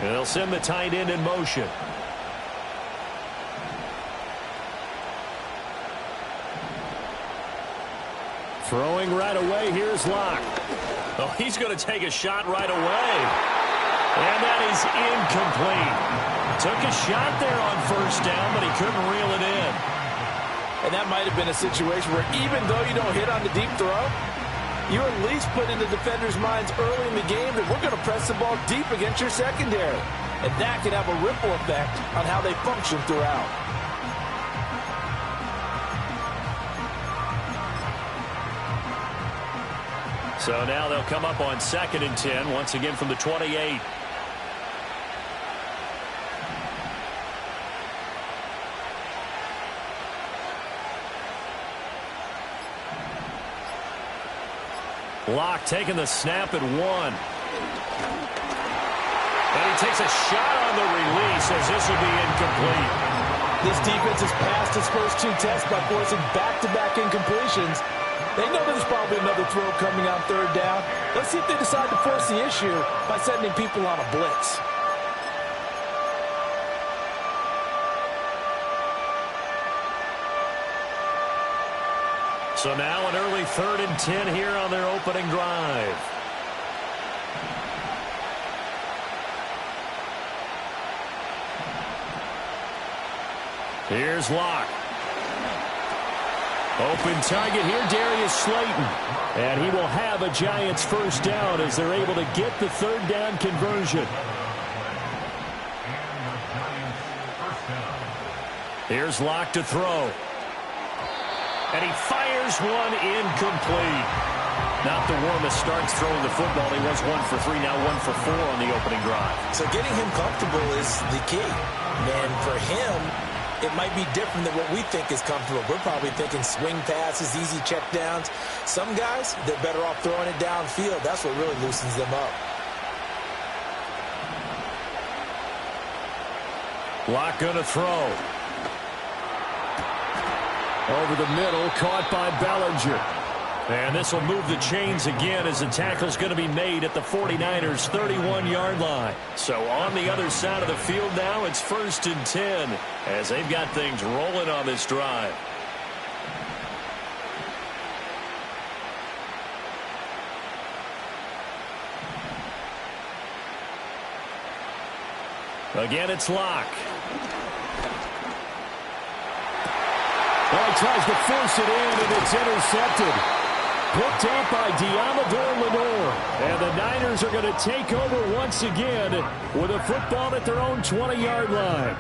They'll send the tight end in motion. Throwing right away, here's Locke. Oh, he's going to take a shot right away. And that is incomplete. Took a shot there on first down, but he couldn't reel it in. And that might have been a situation where even though you don't hit on the deep throw, you at least put in the defenders' minds early in the game that we're going to press the ball deep against your secondary. And that can have a ripple effect on how they function throughout. So now they'll come up on 2nd and 10, once again from the 28. Locke taking the snap at 1. And he takes a shot on the release as this will be incomplete. This defense has passed its first 2 tests by forcing back-to-back incompletions. They know there's probably another throw coming on 3rd down. Let's see if they decide to force the issue by sending people on a blitz. So now an early 3rd and 10 here on their opening drive. Here's Locke. Open target here, Darius Slayton. And he will have a Giants first down as they're able to get the 3rd down conversion. Here's Locke to throw. And he fires one incomplete. Not the warmest starts throwing the football. He was 1 for 3, now 1 for 4 on the opening drive. So getting him comfortable is the key. And for him, it might be different than what we think is comfortable. We're probably thinking swing passes, easy checkdowns. Some guys, they're better off throwing it downfield. That's what really loosens them up. Locke going to throw. Over the middle, caught by Bellinger. And this will move the chains again as the tackle's going to be made at the 49ers' 31-yard line. So on the other side of the field now, it's 1st and 10 as they've got things rolling on this drive. Again, it's Locke. Well, he tries to force it in, and it's intercepted. Picked up by Deommodore Lenoir. And the Niners are going to take over once again with a football at their own 20-yard line.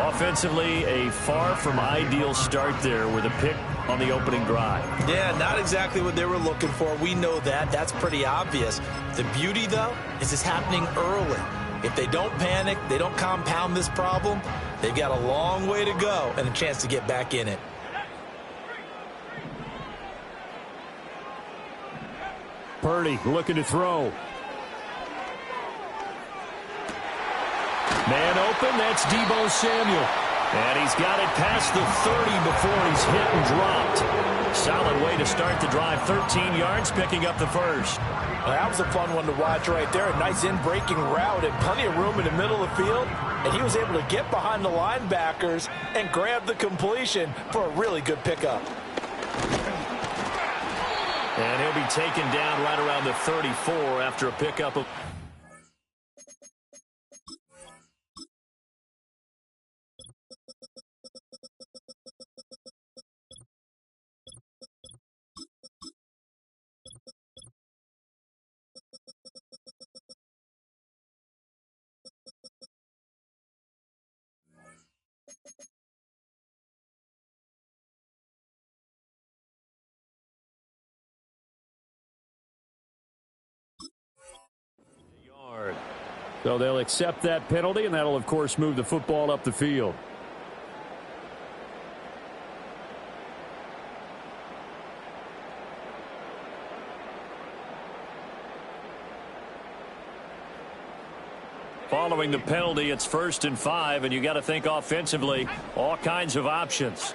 Offensively, a far from ideal start there with a pick on the opening drive. Yeah, not exactly what they were looking for. We know that. That's pretty obvious. The beauty, though, is it's happening early. If they don't panic, they don't compound this problem, they've got a long way to go and a chance to get back in it. Purdy looking to throw. Man open, that's Deebo Samuel. And he's got it past the 30 before he's hit and dropped. Solid way to start the drive. 13 yards, picking up the first. Well, that was a fun one to watch right there. A nice in-breaking route and plenty of room in the middle of the field. And he was able to get behind the linebackers and grab the completion for a really good pickup. And he'll be taken down right around the 34 after a pickup of... So they'll accept that penalty, and that'll, of course, move the football up the field. Following the penalty, it's 1st and 5, and you got to think offensively, all kinds of options.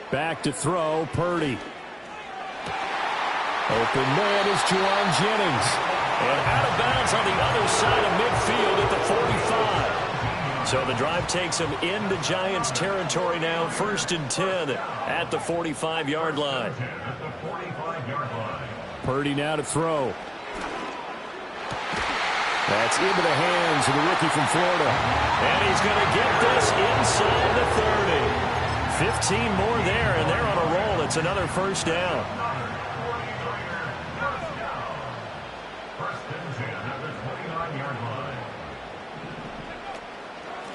Back to throw, Purdy. Open man is Juwan Jennings. And out of bounds on the other side of midfield at the 45. So the drive takes him into Giants territory now, 1st and 10 at the 45-yard line. Purdy now to throw. That's into the hands of the rookie from Florida. And he's going to get this inside the 30. 15 more there, and they're on a roll. It's another first down.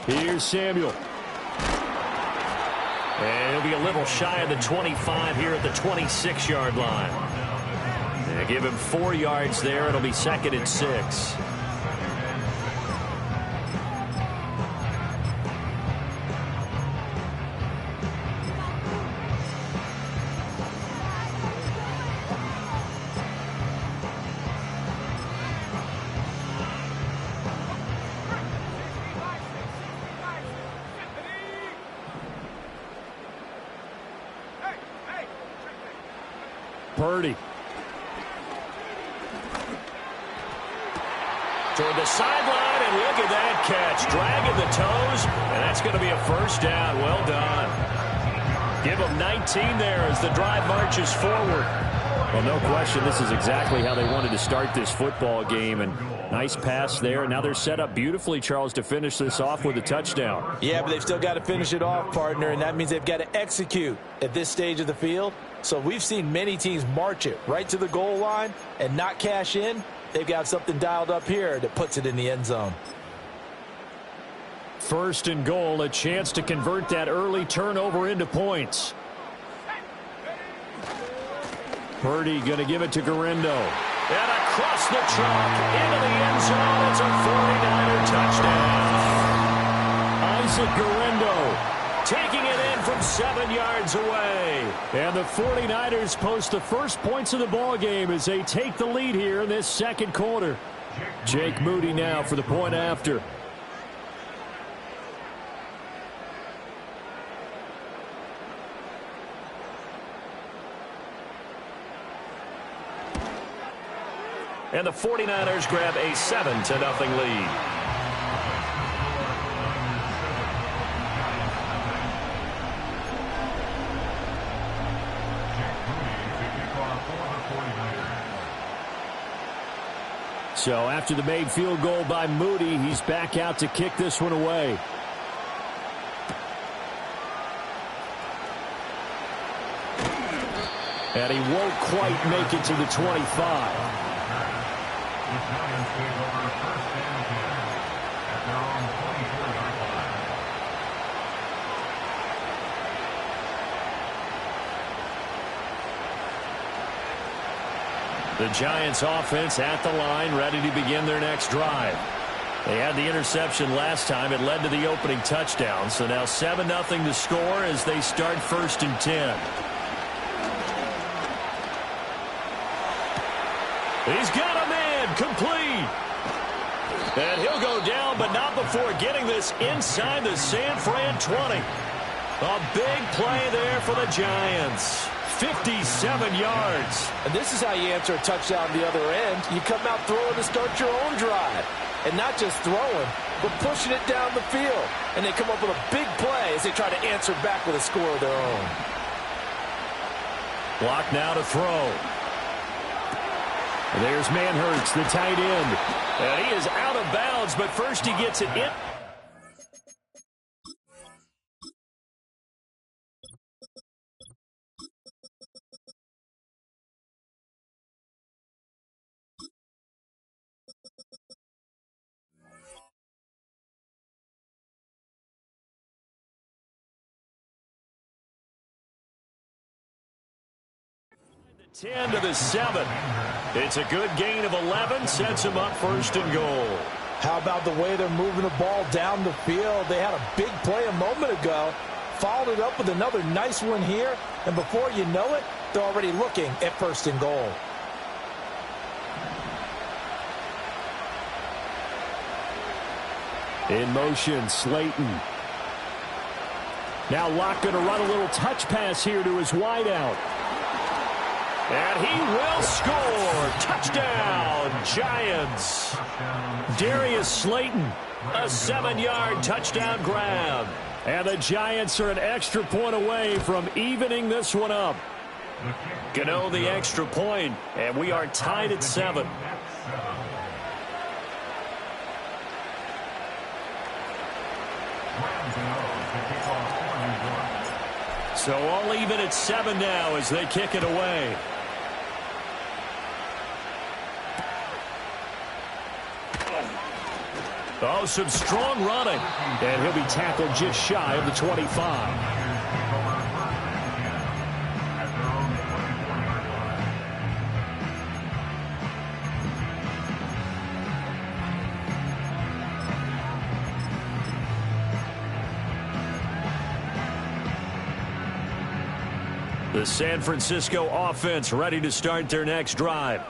Here's Samuel. And he'll be a little shy of the 25 here at the 26-yard line. And give him 4 yards there. It'll be 2nd and 6. Purdy. Toward the sideline, and look at that catch. Dragging the toes, and that's going to be a first down. Well done. Give them 19 there as the drive marches forward. Well, no question, this is exactly how they wanted to start this football game. And nice pass there. Now they're set up beautifully, Charles, to finish this off with a touchdown. Yeah, but they've still got to finish it off, partner, and that means they've got to execute at this stage of the field. So we've seen many teams march it right to the goal line and not cash in. They've got something dialed up here that puts it in the end zone. 1st and goal, a chance to convert that early turnover into points. Purdy going to give it to Guerendo. And across the chalk into the end zone. It's a 49er touchdown. Isaac Guerendo taking it in from 7 yards away. And the 49ers post the first points of the ball game as they take the lead here in this second quarter. Jake Moody now for the point after. And the 49ers grab a 7-0 lead. So after the made field goal by Moody, he's back out to kick this one away. And he won't quite make it to the 25. The Giants offense at the line, ready to begin their next drive. They had the interception last time. It led to the opening touchdown. So now 7-0 to score as they start 1st and 10. He's got a man complete. And he'll go down, but not before getting this inside the San Fran 20. A big play there for the Giants. 57 yards. And this is how you answer a touchdown the other end. You come out throwing to start your own drive. And not just throwing, but pushing it down the field. And they come up with a big play as they try to answer back with a score of their own. Block now to throw. There's Manhertz, the tight end. And he is out of bounds, but first he gets it in. The 10 to the 7. It's a good gain of 11, sets him up 1st and goal. How about the way they're moving the ball down the field? They had a big play a moment ago, followed it up with another nice one here, and before you know it, they're already looking at 1st and goal. In motion, Slayton. Now Locke going to run a little touch pass here to his wideout. And he will score. Touchdown, Giants. Darius Slayton, a 7-yard touchdown grab. And the Giants are an extra point away from evening this one up. Gano the extra point, and we are tied at 7. So all even at 7 now as they kick it away. Oh, some strong running. And he'll be tackled just shy of the 25. The San Francisco offense ready to start their next drive.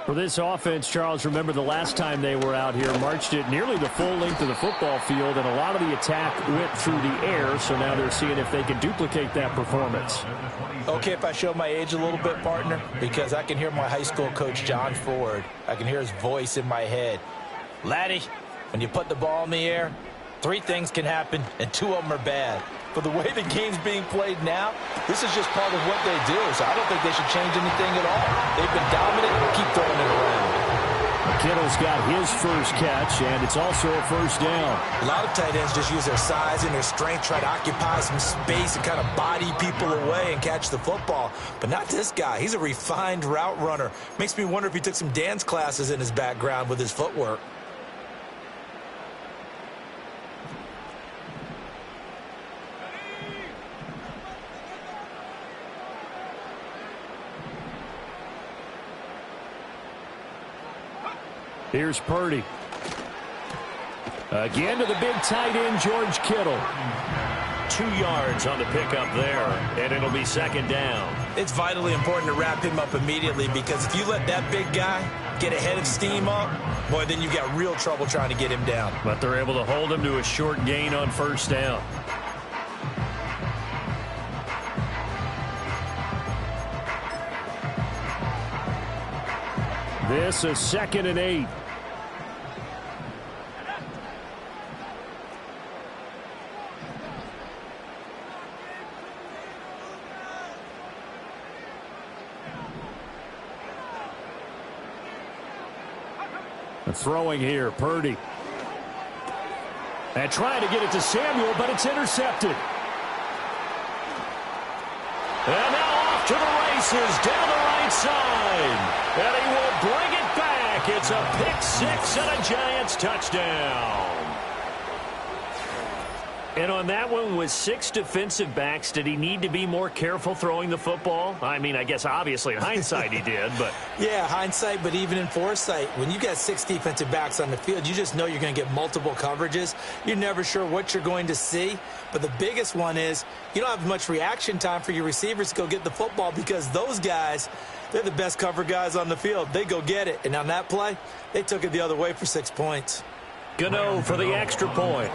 For this offense, Charles, remember the last time they were out here, marched it nearly the full length of the football field, and a lot of the attack went through the air, so now they're seeing if they can duplicate that performance. Okay, if I show my age a little bit, partner, because I can hear my high school coach, John Ford. I can hear his voice in my head. Laddie, when you put the ball in the air, 3 things can happen, and 2 of them are bad. For the way the game's being played now, this is just part of what they do, so I don't think they should change anything at all. They've been dominant. Keep throwing it around. Kittle's got his first catch, and it's also a first down. A lot of tight ends just use their size and their strength, try to occupy some space and kind of body people away and catch the football. But not this guy. He's a refined route runner. Makes me wonder if he took some dance classes in his background with his footwork. Here's Purdy. Again to the big tight end, George Kittle. 2 yards on the pickup there, and it'll be second down. It's vitally important to wrap him up immediately, because if you let that big guy get ahead of steam up, boy, then you've got real trouble trying to get him down. But they're able to hold him to a short gain on first down. This is 2nd and 8. Throwing here, Purdy. And trying to get it to Samuel, but it's intercepted. And now off to the races down the right side. And he will bring it back. It's a pick 6 and a Giants touchdown. And on that one, with 6 defensive backs, did he need to be more careful throwing the football? I mean, I guess obviously in hindsight he did, but... Yeah, hindsight, but even in foresight, when you got 6 defensive backs on the field, you just know you're going to get multiple coverages. You're never sure what you're going to see. But the biggest one is you don't have much reaction time for your receivers to go get the football, because those guys, they're the best cover guys on the field. They go get it. And on that play, they took it the other way for 6 points. Gano for the extra point.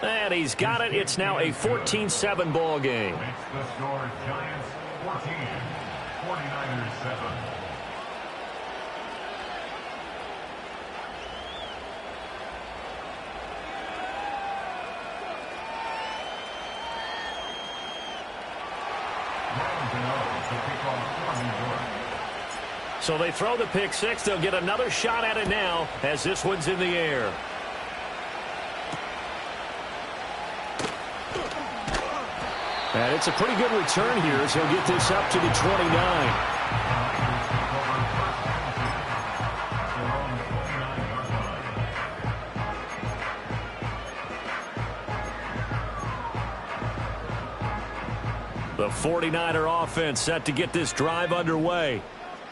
And he's got it. It's now a 14-7 ball game. Makes the score Giants 14, 49ers 7. So they throw the pick 6. They'll get another shot at it now as this one's in the air. And it's a pretty good return here as he'll get this up to the 29. The 49er offense set to get this drive underway.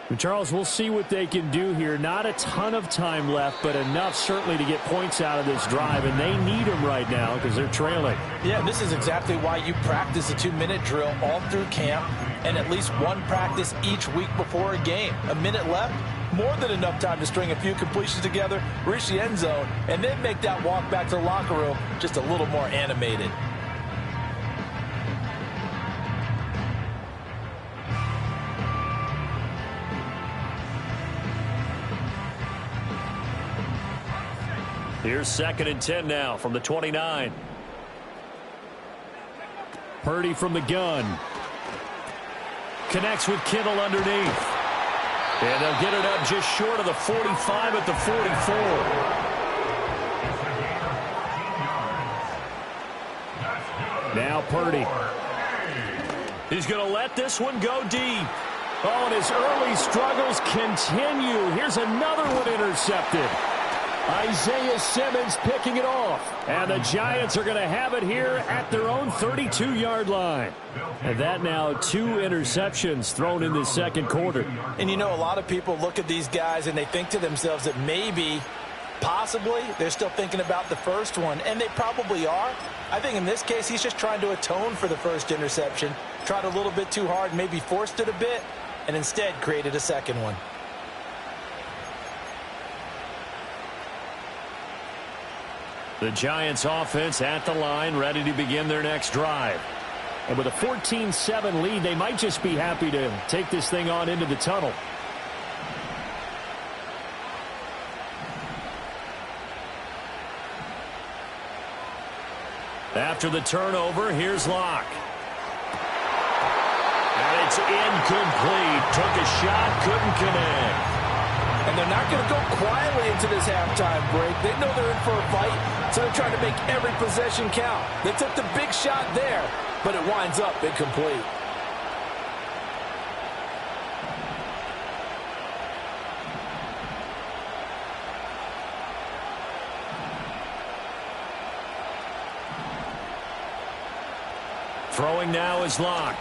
And Charles, we'll see what they can do here. Not a ton of time left, but enough certainly to get points out of this drive, and they need them right now because they're trailing. Yeah, this is exactly why you practice a 2-minute drill all through camp and at least one practice each week before a game. A minute left, more than enough time to string a few completions together, reach the end zone, and then make that walk back to the locker room just a little more animated. Here's 2nd and 10 now from the 29. Purdy from the gun. Connects with Kittle underneath. And they'll get it up just short of the 45 at the 44. Now Purdy. He's going to let this one go deep. Oh, and his early struggles continue. Here's another one intercepted. Isaiah Simmons picking it off. And the Giants are going to have it here at their own 32-yard line. And that now 2 interceptions thrown in this second quarter. And you know, a lot of people look at these guys and they think to themselves that maybe, possibly, they're still thinking about the first one. And they probably are. I think in this case, he's just trying to atone for the first interception. Tried a little bit too hard, maybe forced it a bit, and instead created a second one. The Giants offense at the line, ready to begin their next drive. And with a 14-7 lead, they might just be happy to take this thing on into the tunnel. After the turnover, here's Locke. And it's incomplete. Took a shot, couldn't connect. And they're not going to go quietly into this halftime break. They know they're in for a fight, so they're trying to make every possession count. They took the big shot there, but it winds up incomplete. Throwing now is Locke.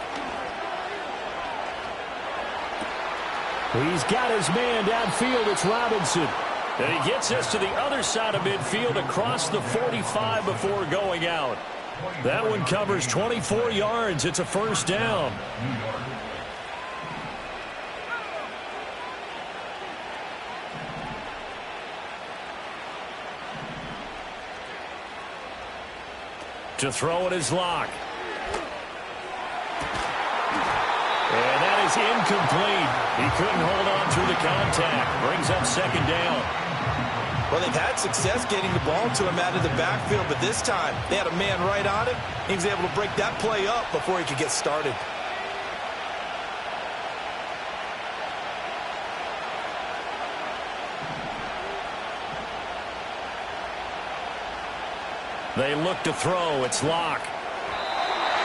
He's got his man downfield. It's Robinson. And he gets us to the other side of midfield across the 45 before going out. That one covers 24 yards. It's a first down. To throw it is Locke. And that is incomplete. He couldn't hold on through the contact. Brings up second down. Well, they've had success getting the ball to him out of the backfield, but this time they had a man right on him. He was able to break that play up before he could get started. They look to throw. It's Locke.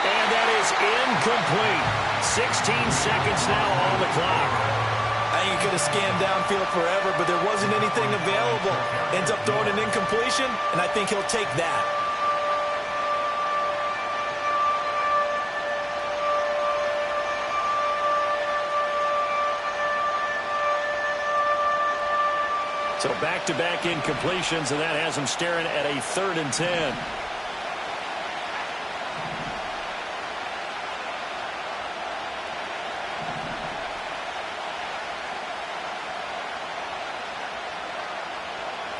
And that is incomplete. 16 seconds now on the clock. I think he could have scanned downfield forever, but there wasn't anything available. Ends up throwing an incompletion, and I think he'll take that. So back-to-back incompletions, and that has him staring at a 3rd and 10.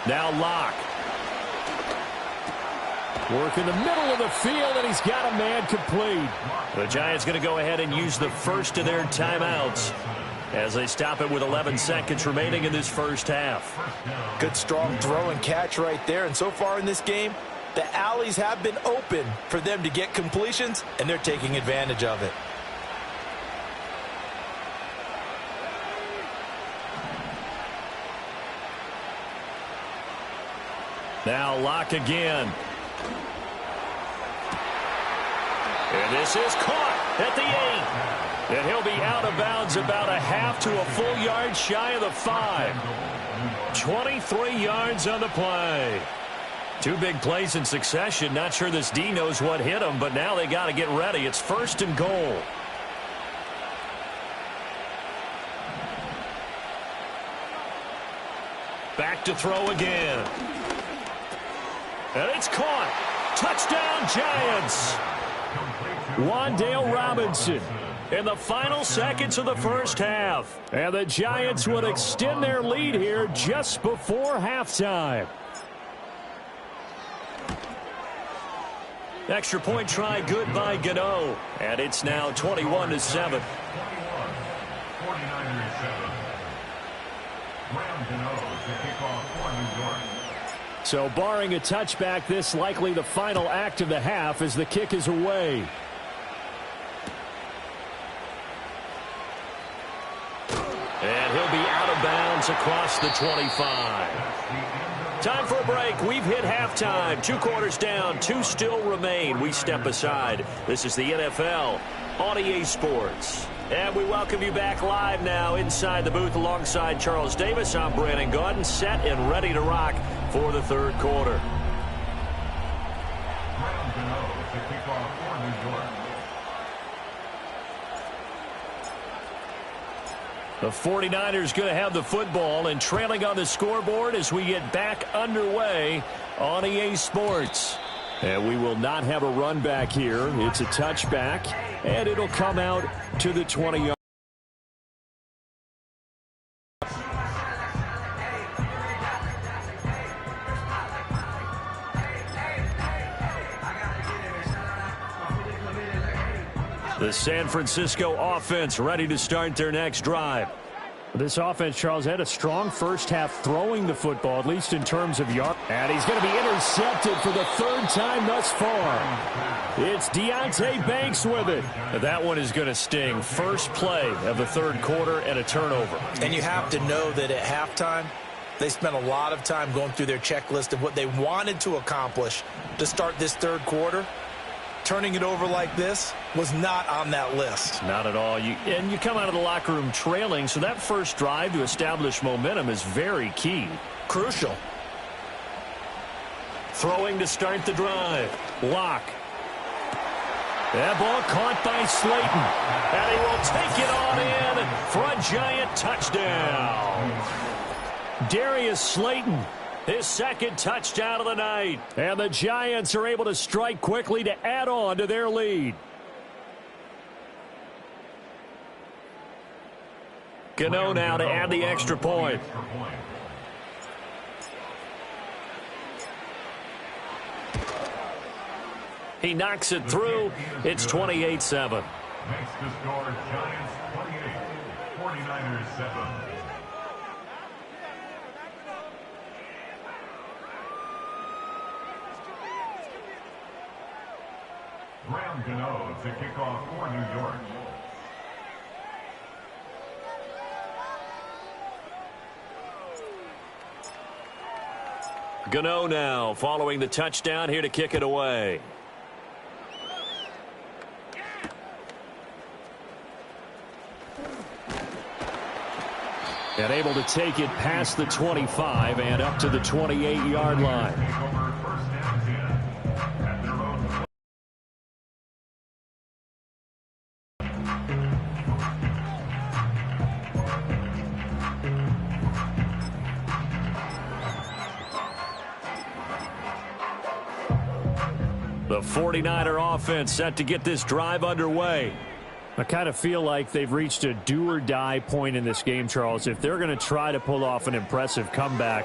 Now Locke. Work in the middle of the field, and he's got a man complete. The Giants going to go ahead and use the first of their timeouts as they stop it with 11 seconds remaining in this first half. Good strong throw and catch right there. And so far in this game, the alleys have been open for them to get completions, and they're taking advantage of it. Now Locke again. And this is caught at the 8. And he'll be out of bounds about a half to a full yard shy of the 5. 23 yards on the play. 2 big plays in succession. Not sure this D knows what hit him, but now they got to get ready. It's 1st and goal. Back to throw again. And it's caught. Touchdown, Giants. Wan'Dale Robinson in the final seconds of the first half. And the Giants would extend their lead here just before halftime. Extra point try good by Gano. And it's now 21-7. 49ers 7. Graham Gano to kick off for New York. So barring a touchback, this likely the final act of the half as the kick is away. And he'll be out of bounds across the 25. Time for a break. We've hit halftime. 2 quarters down. 2 still remain. We step aside. This is the NFL on EA Sports. And we welcome you back live now inside the booth alongside Charles Davis. I'm Brandon Gaudin, set and ready to rock for the third quarter. Brown Gano to kick off for New York. The 49ers going to have the football and trailing on the scoreboard as we get back underway on EA Sports. And we will not have a run back here. It's a touchback, and it'll come out to the 20-yard. The San Francisco offense ready to start their next drive. This offense, Charles, had a strong first half throwing the football, at least in terms of yards. And he's going to be intercepted for the 3rd time thus far. It's Deonte Banks with it. That one is going to sting. First play of the 3rd quarter and a turnover. And you have to know that at halftime, they spent a lot of time going through their checklist of what they wanted to accomplish to start this 3rd quarter. Turning it over like this was not on that list. Not at all. You come out of the locker room trailing, so that first drive to establish momentum is very key. Crucial. Throwing to start the drive. Lock. That ball caught by Slayton. And he will take it on in for a giant touchdown. Darius Slayton, his 2nd touchdown of the night. And the Giants are able to strike quickly to add on to their lead. Gano now to add the extra point. He knocks it through. It's 28-7. Makes the score Giants 28, 49ers 7. Brown Gano to kick off for New York. Gano now following the touchdown here to kick it away. And able to take it past the 25 and up to the 28-yard line. The 49er offense set to get this drive underway. I kind of feel like they've reached a do-or-die point in this game, Charles. If they're going to try to pull off an impressive comeback,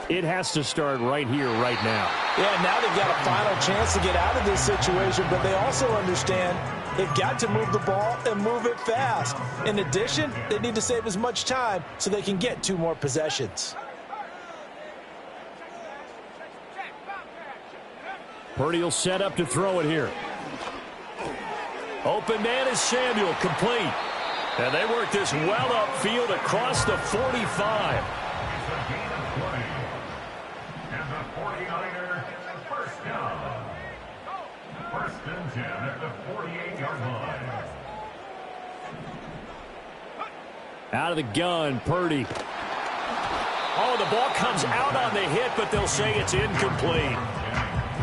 it has to start right here, right now. Yeah, now they've got a final chance to get out of this situation, but they also understand they've got to move the ball and move it fast. In addition, they need to save as much time so they can get 2 more possessions. Purdy will set up to throw it here. Open man is Samuel, complete. And they work this well upfield across the 45. It's a gain of 20. And the 49ers first down. 1st and 10 at the 48-yard line. Out of the gun, Purdy. Oh, the ball comes out on the hit, but they'll say it's incomplete.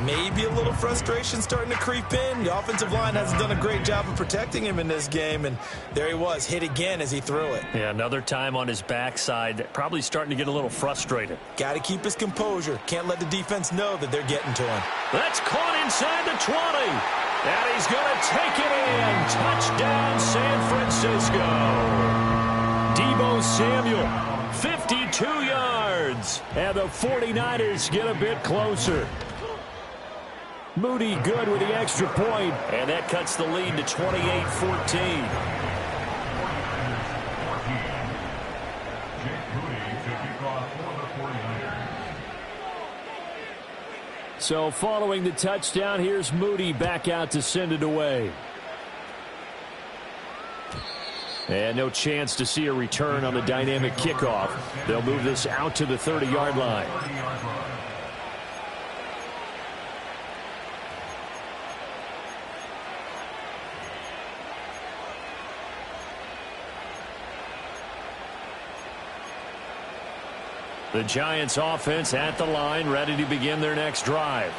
Maybe a little frustration starting to creep in. The offensive line hasn't done a great job of protecting him in this game, and there he was, hit again as he threw it. Yeah, another time on his backside, probably starting to get a little frustrated. Got to keep his composure. Can't let the defense know that they're getting to him. That's caught inside the 20. And he's going to take it in. Touchdown, San Francisco. Deebo Samuel, 52 yards. And the 49ers get a bit closer. Moody good with the extra point. And that cuts the lead to 28-14. So following the touchdown, here's Moody back out to send it away. And no chance to see a return on the dynamic kickoff. They'll move this out to the 30-yard line. The Giants offense at the line, ready to begin their next drive.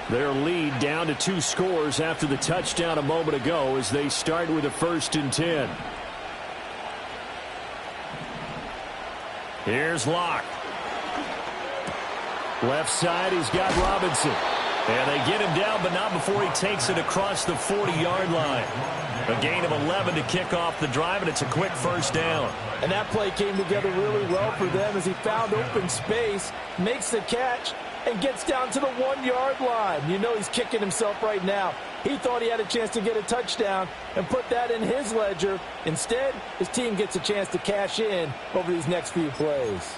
Their lead down to 2 scores after the touchdown a moment ago as they start with a 1st and 10. Here's Locke. Left side, he's got Robinson. And they get him down, but not before he takes it across the 40-yard line. A gain of 11 to kick off the drive, and it's a quick 1st down. And that play came together really well for them as he found open space, makes the catch, and gets down to the 1-yard line. You know he's kicking himself right now. He thought he had a chance to get a touchdown and put that in his ledger. Instead, his team gets a chance to cash in over these next few plays.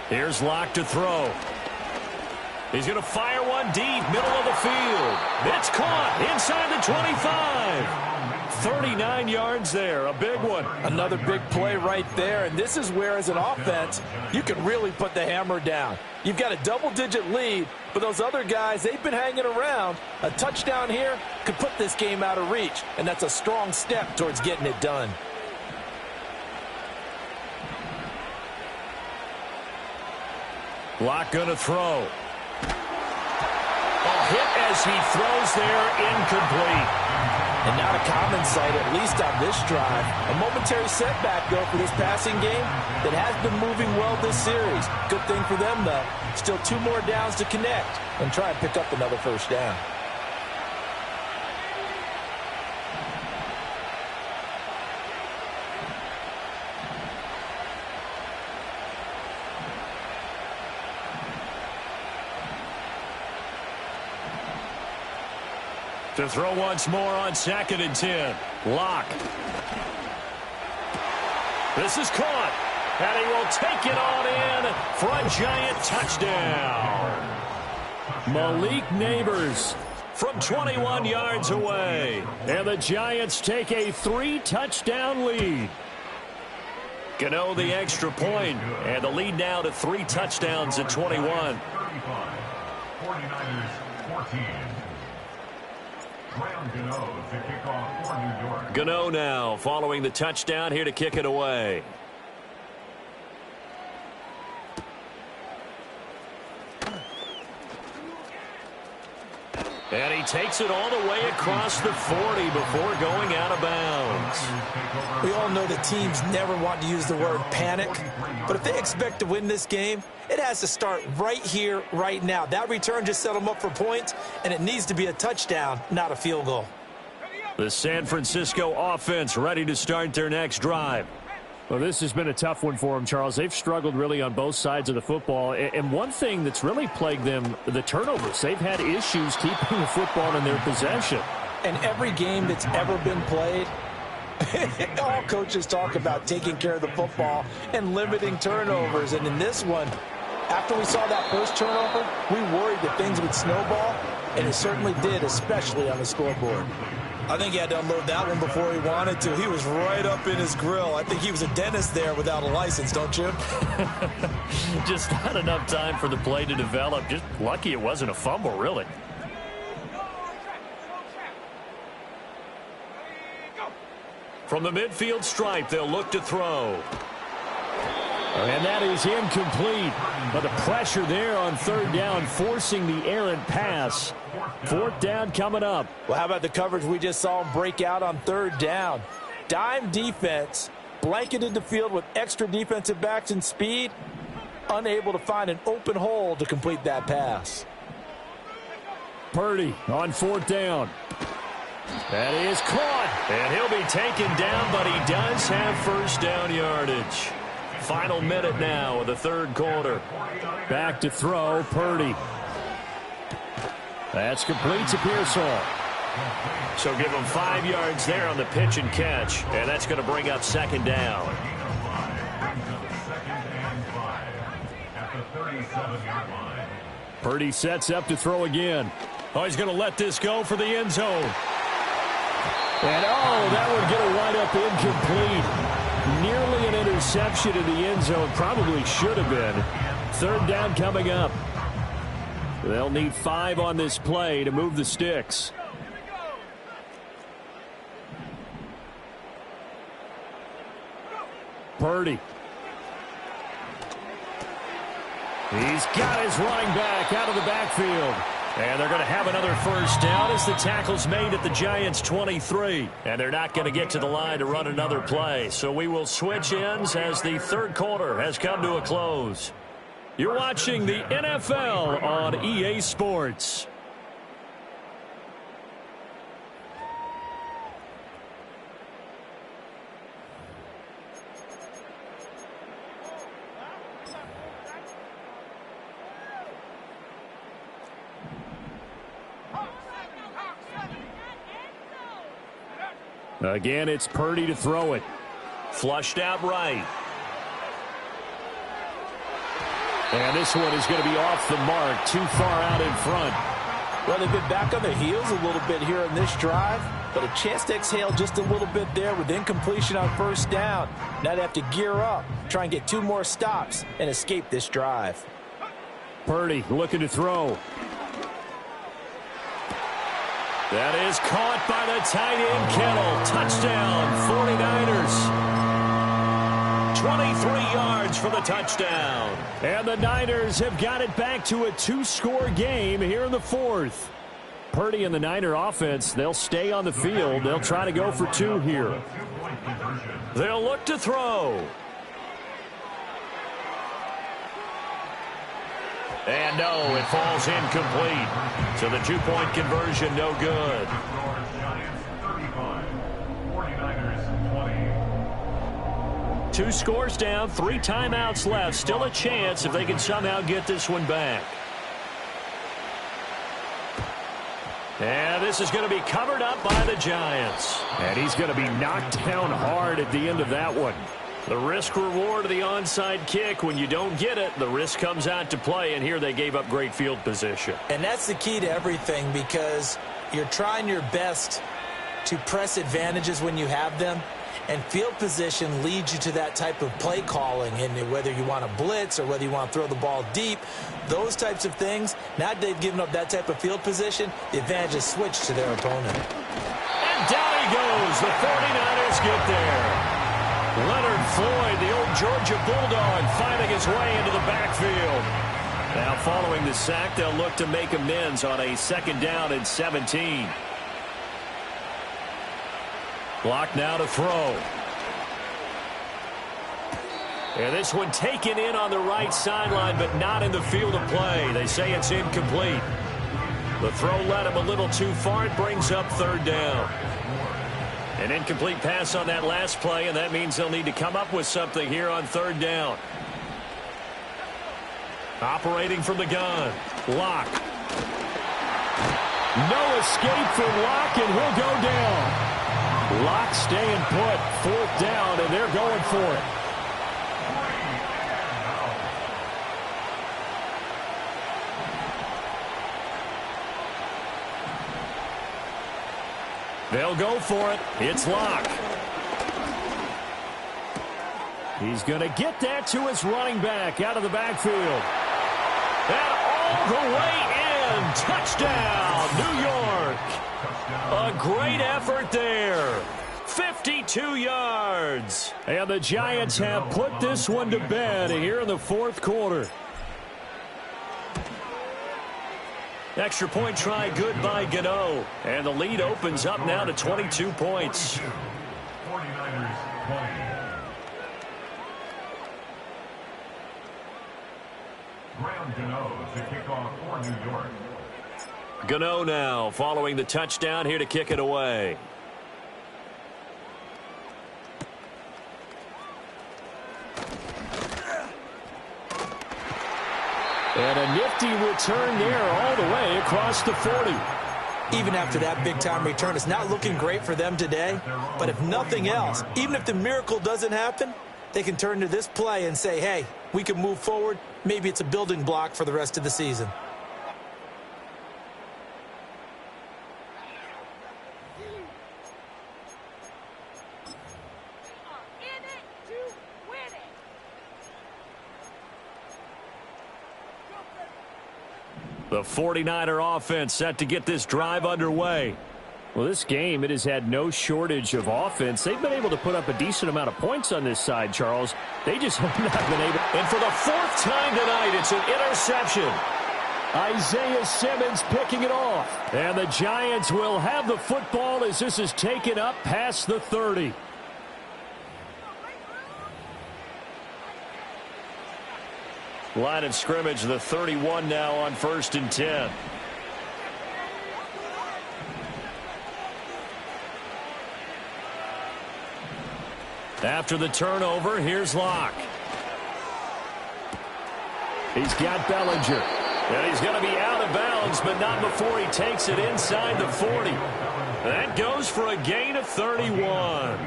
Here's Locke to throw. He's going to fire one deep, middle of the field. It's caught inside the 25. 39 yards there, a big one. Another big play right there, and this is where, as an offense, you can really put the hammer down. You've got a double-digit lead, but those other guys, they've been hanging around. A touchdown here could put this game out of reach, and that's a strong step towards getting it done. Locke going to throw. A hit as he throws there, incomplete. And not a common sight, at least on this drive. A momentary setback, though, for this passing game that has been moving well this series. Good thing for them, though. Still 2 more downs to connect and try and pick up another 1st down. To throw once more on 2nd and 10. Locke. This is caught. And he will take it on in for a Giant touchdown. Malik Neighbors from 21 yards away. And the Giants take a 3-touchdown lead. Gano the extra point, and the lead now to 3 touchdowns at 21. 49ers 14. Gano now following the touchdown here to kick it away. And he takes it all the way across the 40 before going out of bounds. We all know that teams never want to use the word panic, but if they expect to win this game, it has to start right here, right now. That return just set them up for points, and it needs to be a touchdown, not a field goal. The San Francisco offense ready to start their next drive. Well, this has been a tough one for them, Charles. They've struggled really on both sides of the football. And one thing that's really plagued them, the turnovers. They've had issues keeping the football in their possession. And every game that's ever been played, all coaches talk about taking care of the football and limiting turnovers. And in this one, after we saw that first turnover, we worried that things would snowball, and it certainly did, especially on the scoreboard. I think he had to unload that one before he wanted to. He was right up in his grill. I think he was a dentist there without a license, don't you? Just not enough time for the play to develop. Just lucky it wasn't a fumble, really. From the midfield stripe, they'll look to throw. And that is incomplete. But the pressure there on 3rd down, forcing the errant pass. 4th down coming up. Well, how about the coverage we just saw him break out on 3rd down? Dime defense, blanketed the field with extra defensive backs and speed, unable to find an open hole to complete that pass. Purdy on 4th down. That is caught. And he'll be taken down, but he does have 1st down yardage. Final minute now of the 3rd quarter. Back to throw, Purdy. That's complete to Pearsall. So give them 5 yards there on the pitch and catch, and that's going to bring up second down. Purdy sets up to throw again. Oh, he's going to let this go for the end zone. And, oh, that would get a wind up incomplete. Nearly an interception in the end zone. Probably should have been. Third down coming up. They'll need 5 on this play to move the sticks. Purdy. He's got his running back out of the backfield. And they're going to have another first down as the tackle's made at the Giants' 23. And they're not going to get to the line to run another play. So we will switch ends as the third quarter has come to a close. You're watching the NFL on EA Sports. Again, it's Purdy to throw it. Flushed out right. And this one is going to be off the mark, too far out in front. Well, they've been back on their heels a little bit here in this drive, but a chance to exhale just a little bit there with incompletion on first down. Now they have to gear up, try and get 2 more stops, and escape this drive. Purdy looking to throw. That is caught by the tight end, Kittle. Touchdown, 49ers. 23 yards for the touchdown. And the Niners have got it back to a 2-score game here in the fourth. Purdy and the Niner offense, they'll stay on the field. They'll try to go for 2 here. They'll look to throw. And no, it falls incomplete. So the 2-point conversion, no good. 2 scores down, 3 timeouts left. Still a chance if they can somehow get this one back. And this is going to be covered up by the Giants. And he's going to be knocked down hard at the end of that one. The risk-reward of the onside kick, when you don't get it, the risk comes out to play, and here they gave up great field position. And that's the key to everything, because you're trying your best to press advantages when you have them, and field position leads you to that type of play calling, and whether you want to blitz or whether you want to throw the ball deep, those types of things. Now they've given up that type of field position, the advantage is switched to their opponent. And down he goes. The 49ers get there. Leonard Floyd, the old Georgia Bulldog, finding his way into the backfield. Now following the sack, they'll look to make amends on a 2nd down and 17. Block now to throw. And this one taken in on the right sideline, but not in the field of play. They say it's incomplete. The throw led him a little too far. It brings up 3rd down. An incomplete pass on that last play, and that means they'll need to come up with something here on 3rd down. Operating from the gun. Locke. No escape from Locke, and he'll go down. Locke staying put. 4th down, and they're going for it. They'll go for it. It's Locke. He's going to get that to his running back out of the backfield. And all the way in. Touchdown, New York. A great effort there. 52 yards. And the Giants have put this one to bed here in the 4th quarter. Extra point try good by Gano. And the lead opens up now to 22 points. 49ers 20. Graham Gano to kick off for New York. Gano now following the touchdown here to kick it away. And a nifty return there all the way across the 40. even after that big-time return. It's not looking great for them today, but if nothing else, even if the miracle doesn't happen, they can turn to this play and say, hey, we can move forward. Maybe it's a building block for the rest of the season. The 49er offense set to get this drive underway. Well, this game, it has had no shortage of offense. They've been able to put up a decent amount of points on this side, Charles. They just have not been able. And for the fourth time tonight, it's an interception. Isaiah Simmons picking it off. And the Giants will have the football as this is taken up past the 30. Line of scrimmage, the 31 now on 1st and 10. After the turnover, here's Locke. He's got Bellinger. And he's going to be out of bounds, but not before he takes it inside the 40. That goes for a gain of 31.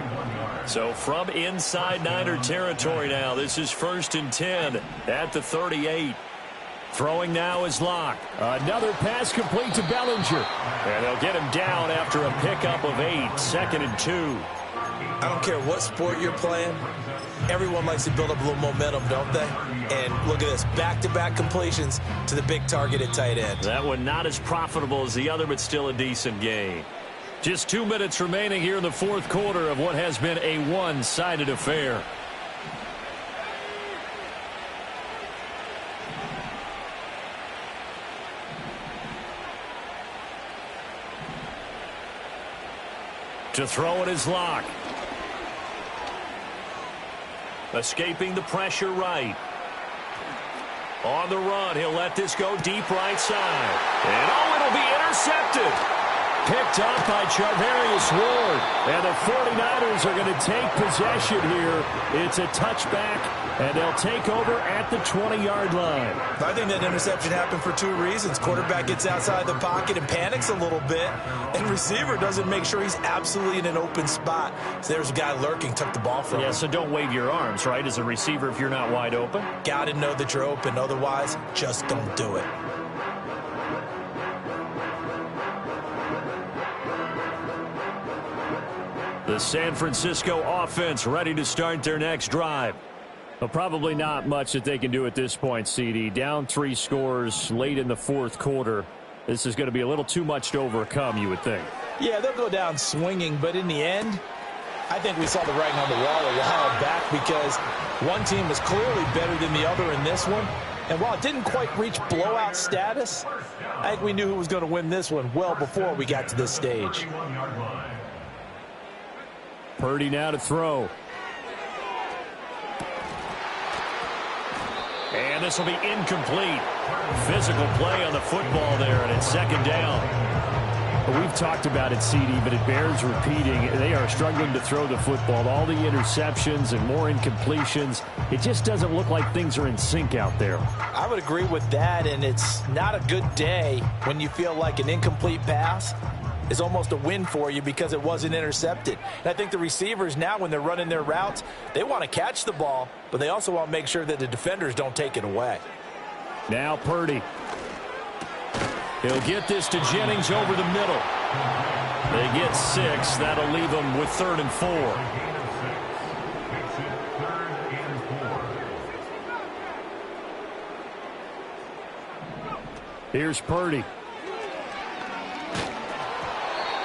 So from inside Niner territory now, this is 1st and 10 at the 38. Throwing now is Locke. Another pass complete to Bellinger. And they'll get him down after a pickup of 8, 2nd and 2. I don't care what sport you're playing. Everyone likes to build up a little momentum, don't they? And look at this, back-to-back completions to the big targeted tight end. That one not as profitable as the other, but still a decent gain. Just 2 minutes remaining here in the fourth quarter of what has been a one-sided affair. To throw it is Locke. Escaping the pressure right. On the run, he'll let this go deep right side. And oh, it'll be intercepted. Picked up by Charvarius Ward. And the 49ers are going to take possession here. It's a touchback, and they'll take over at the 20-yard line. I think that interception happened for 2 reasons. Quarterback gets outside the pocket and panics a little bit, and receiver doesn't make sure he's absolutely in an open spot. So there's a guy lurking, took the ball from him. Yeah, so don't wave your arms, right, as a receiver if you're not wide open. Got to know that you're open. Otherwise, just don't do it. The San Francisco offense ready to start their next drive. Well, probably not much that they can do at this point, CD. Down 3 scores late in the fourth quarter. This is going to be a little too much to overcome, you would think. Yeah, they'll go down swinging, but in the end, I think we saw the writing on the wall a while back because one team was clearly better than the other in this one. And while it didn't quite reach blowout status, I think we knew who was going to win this one well before we got to this stage. Purdy now to throw. And this will be incomplete. Physical play on the football there, and it's 2nd down. Well, we've talked about it, CD, but it bears repeating. They are struggling to throw the football. All the interceptions and more incompletions. It just doesn't look like things are in sync out there. I would agree with that, and it's not a good day when you feel like an incomplete pass is almost a win for you because it wasn't intercepted. And I think the receivers now, when they're running their routes, they want to catch the ball, but they also want to make sure that the defenders don't take it away. Now Purdy. He'll get this to Jennings over the middle. They get 6. That'll leave them with 3rd and 4. Here's Purdy.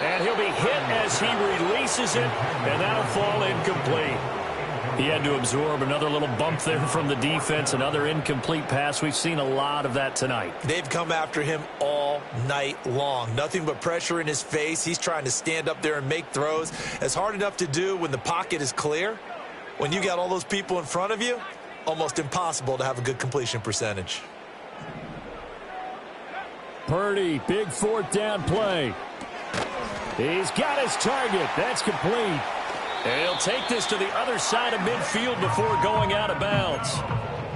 And he'll be hit as he releases it, and that'll fall incomplete. He had to absorb another little bump there from the defense, another incomplete pass. We've seen a lot of that tonight. They've come after him all night long. Nothing but pressure in his face. He's trying to stand up there and make throws. It's hard enough to do when the pocket is clear. When you got all those people in front of you, almost impossible to have a good completion percentage. Purdy, big 4th down play. He's got his target. That's complete. And he'll take this to the other side of midfield before going out of bounds.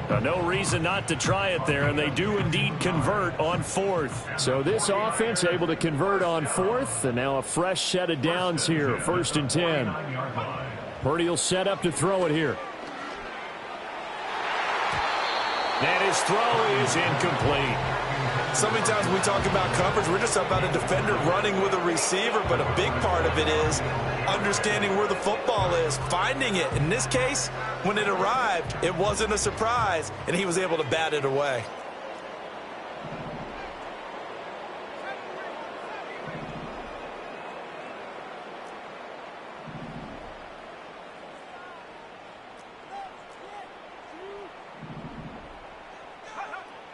No reason not to try it there, and they do indeed convert on fourth. So this offense able to convert on fourth, and now a fresh set of downs here, 1st and 10. Purdy will set up to throw it here. And his throw is incomplete. So many times when we talk about coverage, we're just about a defender running with a receiver, but a big part of it is understanding where the football is, finding it. In this case, when it arrived, it wasn't a surprise, and he was able to bat it away.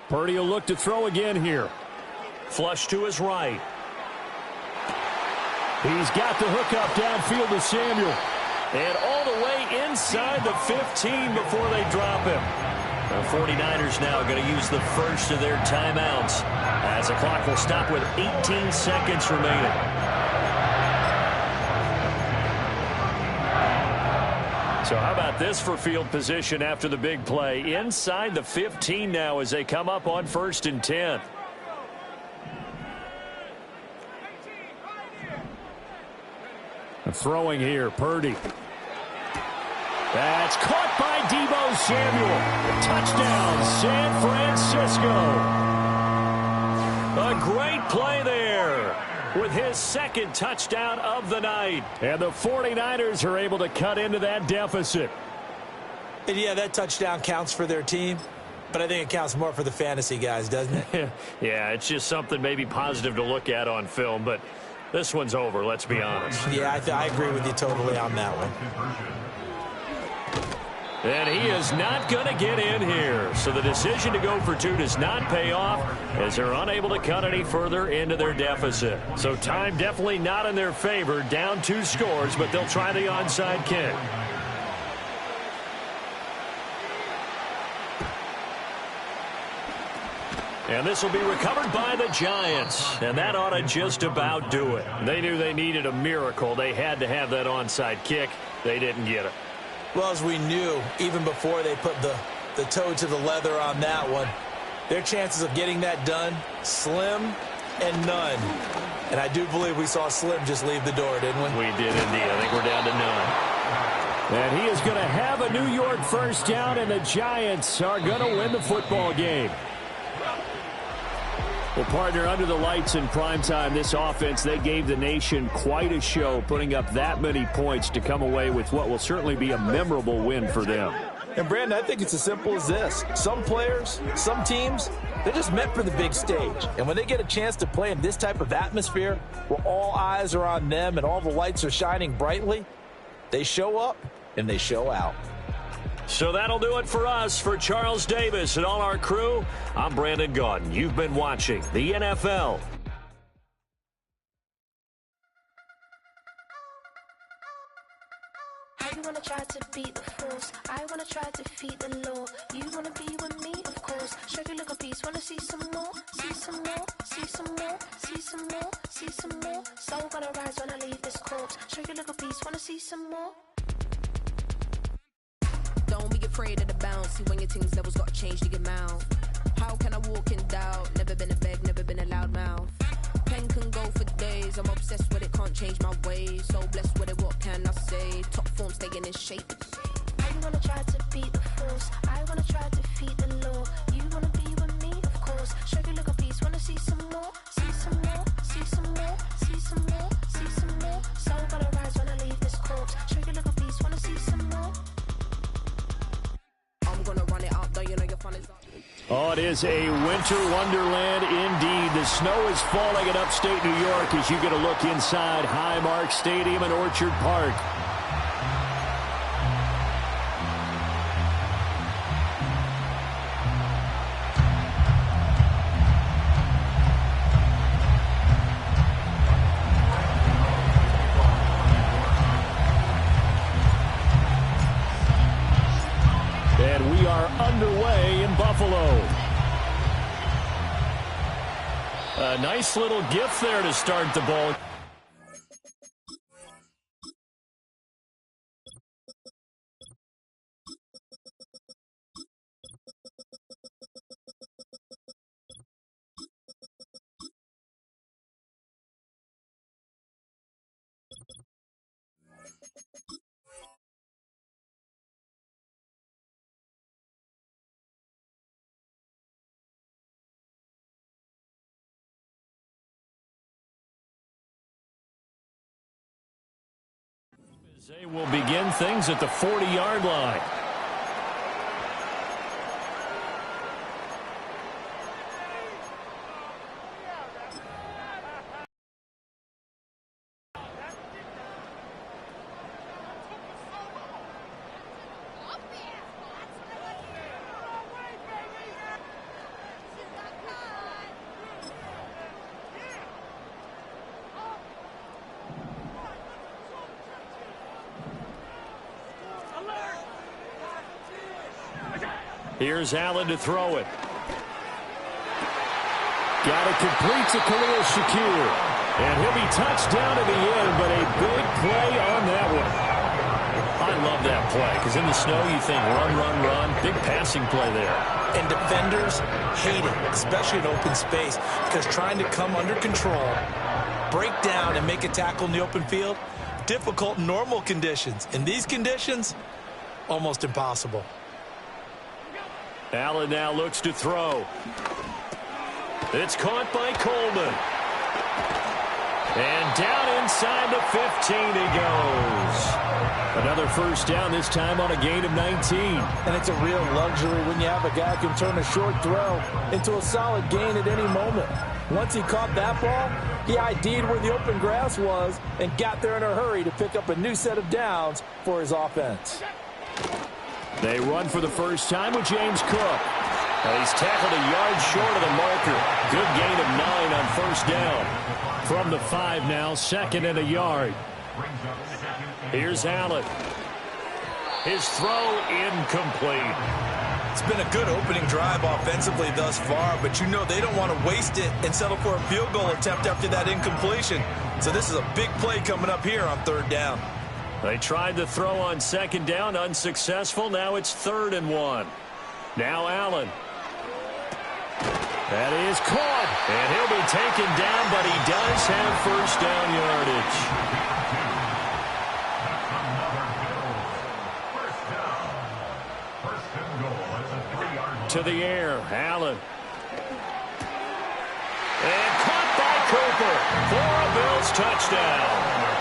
Purdy will look to throw again here. Flush to his right. He's got the hook up downfield to Samuel. And all the way inside the 15 before they drop him. The 49ers now going to use the first of their timeouts as the clock will stop with 18 seconds remaining. So how about this for field position after the big play? Inside the 15 now as they come up on 1st and 10. Throwing here, Purdy. That's caught by Deebo Samuel. Touchdown, San Francisco. A great play there with his second touchdown of the night. And the 49ers are able to cut into that deficit. And yeah, that touchdown counts for their team, but I think it counts more for the fantasy guys, doesn't it? Yeah, it's just something maybe positive to look at on film, but this one's over, let's be honest. Yeah, I agree with you totally on that one. And he is not going to get in here. So the decision to go for two does not pay off as they're unable to cut any further into their deficit. So time definitely not in their favor. Down 2 scores, but they'll try the onside kick. And this will be recovered by the Giants. And that ought to just about do it. They knew they needed a miracle. They had to have that onside kick. They didn't get it. Well, as we knew, even before they put the toe to the leather on that one, their chances of getting that done, slim and none. And I do believe we saw Slim just leave the door, didn't we? We did indeed. I think we're down to none. And he is going to have a New York first down, and the Giants are going to win the football game. Well, partner, under the lights in primetime, this offense, they gave the nation quite a show, putting up that many points to come away with what will certainly be a memorable win for them. And, Brandon, I think it's as simple as this. Some players, some teams, they're just meant for the big stage. And when they get a chance to play in this type of atmosphere where all eyes are on them and all the lights are shining brightly, they show up and they show out. So that'll do it for us. For Charles Davis and all our crew, I'm Brandon Gaudin. You've been watching the NFL. You wanna try to beat the force, I wanna try to defeat the law. You wanna be with me, of course. Show you look a piece, wanna see some more, see some more, see some more, see some more, see some more. Soul gonna rise when I leave this corpse. Show you look a piece, wanna see some more. Don't be afraid of the bounce. See when your things levels got changed to your mouth. How can I walk in doubt? Never been a beg, never been a loud mouth. Pen can go for days. I'm obsessed with it, can't change my ways. So blessed with it, what can I say? Top form staying in shape. You wanna try to beat the force, I wanna try to defeat the law. You wanna be with me, of course. Show you look a piece, wanna see some more, see some more, see some more, see some more, see some more. Soul gonna rise when I leave this corpse. Show you look a piece, wanna see some more. I'm gonna run it up, though you know your fun is up. Oh, it is a winter wonderland indeed. The snow is falling in upstate New York as you get a look inside Highmark Stadium in Orchard Park. And we are underway in Buffalo. A nice little gift there to start the ball. They will begin things at the 40-yard line. Here's Allen to throw it. Got it complete to Khalil Shakir. And he'll be touched down at the end, but a big play on that one. I love that play, because in the snow you think run, run, run. Big passing play there. And defenders hate it, especially in open space, because trying to come under control, break down, and make a tackle in the open field, difficult in normal conditions. In these conditions, almost impossible. Allen now looks to throw. It's caught by Coleman. And down inside the 15 he goes. Another first down, this time on a gain of 19. And it's a real luxury when you have a guy who can turn a short throw into a solid gain at any moment. Once he caught that ball, he ID'd where the open grass was and got there in a hurry to pick up a new set of downs for his offense. They run for the first time with James Cook. He's tackled a yard short of the marker. Good gain of 9 on first down. From the 5 now, second and a yard. Here's Allen. His throw incomplete. It's been a good opening drive offensively thus far, but you know they don't want to waste it and settle for a field goal attempt after that incompletion. So this is a big play coming up here on third down. They tried to throw on second down, unsuccessful. Now it's 3rd and 1. Now Allen. That is caught, and he'll be taken down, but he does have first down yardage. To the air, Allen. And caught by Cooper for a Bills touchdown.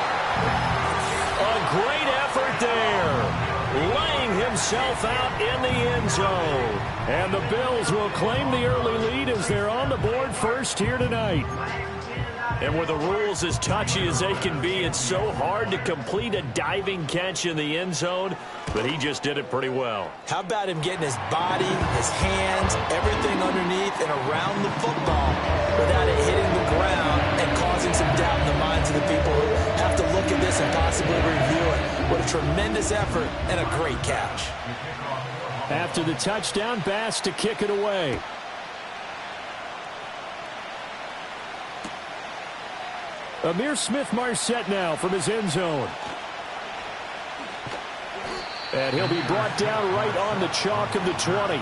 A great effort there, laying himself out in the end zone. And the Bills will claim the early lead as they're on the board first here tonight. And with the rules as touchy as they can be, it's so hard to complete a diving catch in the end zone, but he just did it pretty well. How about him getting his body, his hands, everything underneath and around the football without it hitting the ground and causing some doubt in the minds of the people who have to look at this and possibly review it. What a tremendous effort and a great catch. After the touchdown, Bass to kick it away. Amir Smith-Marset now from his end zone. And he'll be brought down right on the chalk of the 20.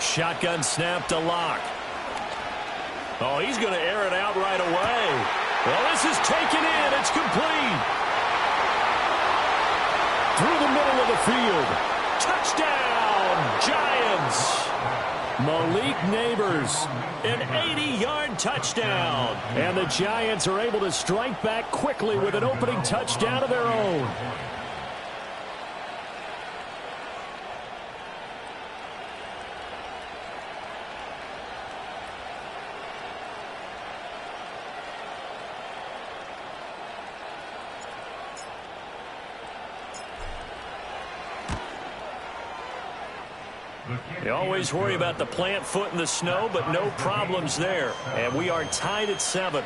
Shotgun snap to Locke. Oh, he's going to air it out right away. Well, this is taken in. It's complete. Through the middle of the field. Touchdown, Giants. Malik Neighbors, an 80-yard touchdown. And the Giants are able to strike back quickly with an opening touchdown of their own. You always worry about the plant foot in the snow, but no problems there. And we are tied at 7.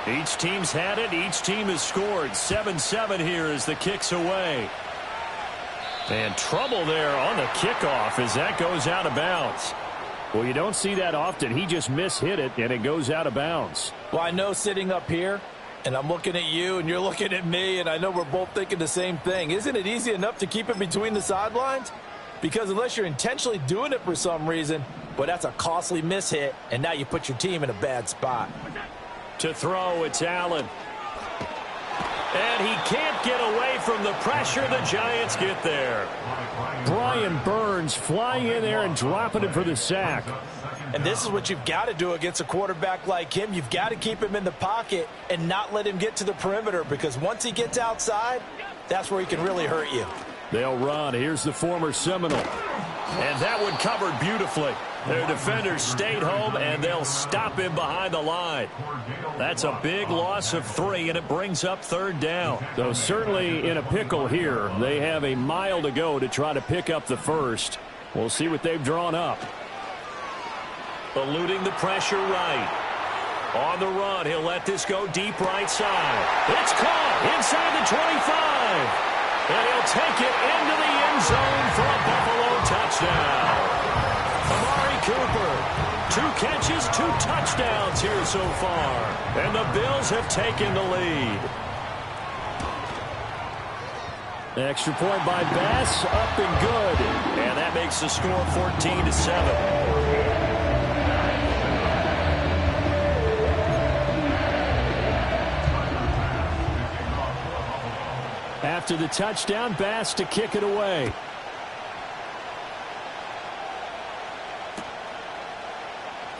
Each team's had it. Each team has scored. 7-7 here as the kick's away. And trouble there on the kickoff as that goes out of bounds. Well, you don't see that often. He just mishit it, and it goes out of bounds. Well, I know sitting up here, and I'm looking at you, and you're looking at me, and I know we're both thinking the same thing. Isn't it easy enough to keep it between the sidelines? Because unless you're intentionally doing it for some reason, well, that's a costly mishit, and now you put your team in a bad spot. To throw, it's Allen. And he can't get away from the pressure. The Giants get there. Brian Burns flying in there and dropping it for the sack. And this is what you've got to do against a quarterback like him. You've got to keep him in the pocket and not let him get to the perimeter, because once he gets outside, that's where he can really hurt you. They'll run. Here's the former Seminole. And that one covered beautifully. Their defenders stayed home, and they'll stop him behind the line. That's a big loss of 3, and it brings up 3rd down. So certainly in a pickle here. They have a mile to go to try to pick up the first. We'll see what they've drawn up. Eluding the pressure right. On the run, he'll let this go deep right side. It's caught inside the 25. And he'll take it into the end zone for a Buffalo touchdown. Amari Cooper, 2 catches, 2 touchdowns here so far. And the Bills have taken the lead. Extra point by Bass, up and good. And that makes the score 14-7. After the touchdown, Bass to kick it away.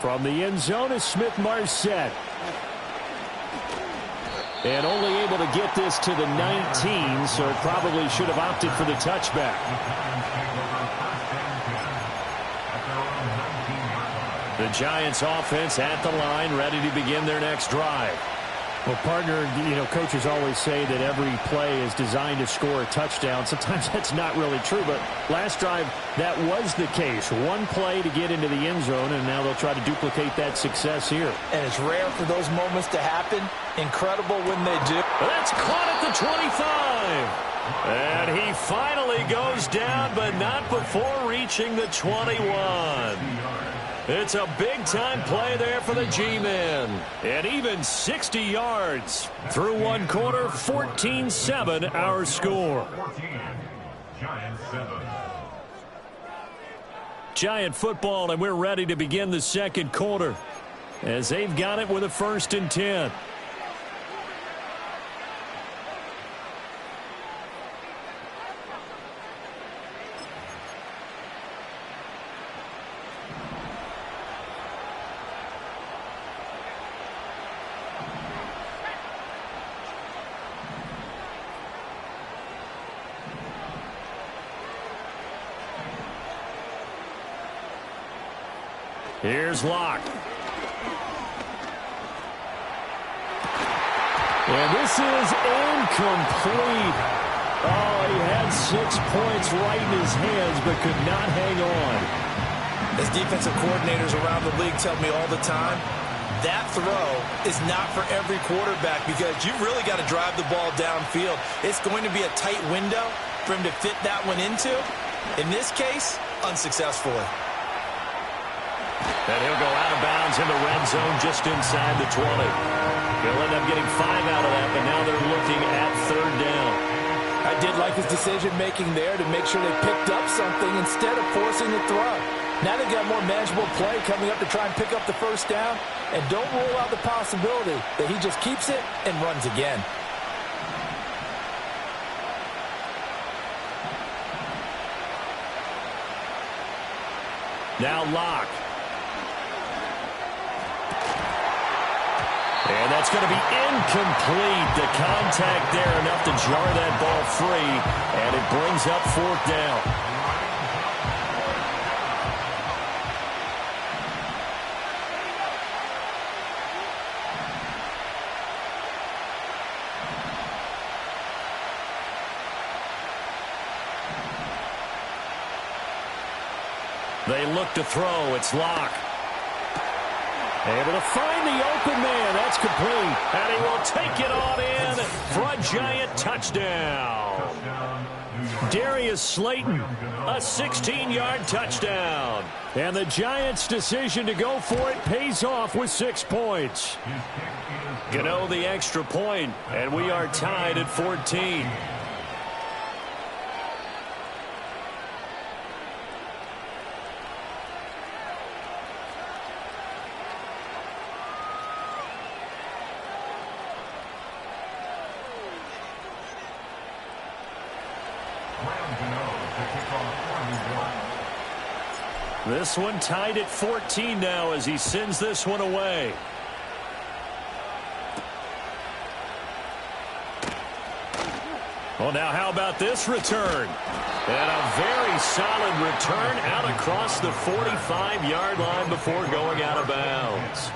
From the end zone is Smith-Marset. And only able to get this to the 19, so probably should have opted for the touchback. The Giants offense at the line, ready to begin their next drive. Well, partner, coaches always say that every play is designed to score a touchdown. Sometimes that's not really true, but last drive, that was the case. One play to get into the end zone, and now they'll try to duplicate that success here. And it's rare for those moments to happen. Incredible when they do. That's caught at the 25. And he finally goes down, but not before reaching the 21. It's a big-time play there for the G-men. And even 60 yards. Through one quarter, 14-7 our score. Giant football, and we're ready to begin the second quarter as they've got it with a 1st and 10. Here's Locke. And this is incomplete. Oh, he had 6 points right in his hands, but could not hang on. As defensive coordinators around the league tell me all the time, that throw is not for every quarterback, because you've really got to drive the ball downfield. It's going to be a tight window for him to fit that one into. In this case, unsuccessfully. And he'll go out of bounds in the red zone just inside the 20. He'll end up getting 5 out of that, but now they're looking at 3rd down. I did like his decision-making there to make sure they picked up something instead of forcing the throw. Now they've got more manageable play coming up to try and pick up the 1st down. And don't rule out the possibility that he just keeps it and runs again. Now Locke. And that's going to be incomplete. The contact there enough to jar that ball free, and it brings up 4th down. They look to throw. It's Locke. Able to find the open man. That's complete. And he will take it on in for a Giant touchdown. Darius Slayton, a 16-yard touchdown. And the Giants' decision to go for it pays off with 6 points. Gano the extra point, and we are tied at 14. This one tied at 14 now as he sends this one away. Well, now how about this return? And a very solid return out across the 45-yard line before going out of bounds.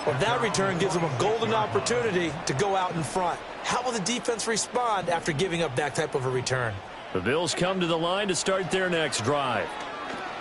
Well, that return gives them a golden opportunity to go out in front. How will the defense respond after giving up that type of a return? The Bills come to the line to start their next drive.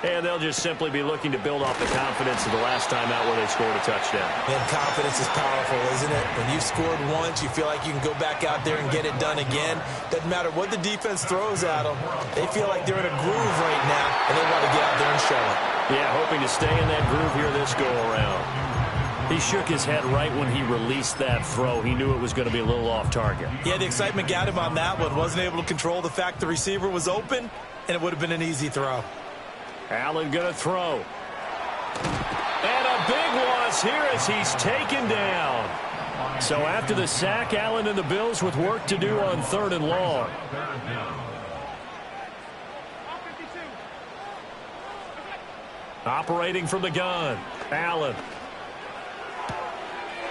And they'll just simply be looking to build off the confidence of the last time out where they scored a touchdown. And confidence is powerful, isn't it? When you've scored once, you feel like you can go back out there and get it done again. Doesn't matter what the defense throws at them. They feel like they're in a groove right now, and they want to get out there and show it. Yeah, hoping to stay in that groove here this go-around. He shook his head right when he released that throw. He knew it was going to be a little off target. Yeah, the excitement got him on that one. Wasn't able to control the fact the receiver was open, and it would have been an easy throw. Allen going to throw. And a big loss here as he's taken down. So after the sack, Allen and the Bills with work to do on 3rd and long. Operating from the gun, Allen.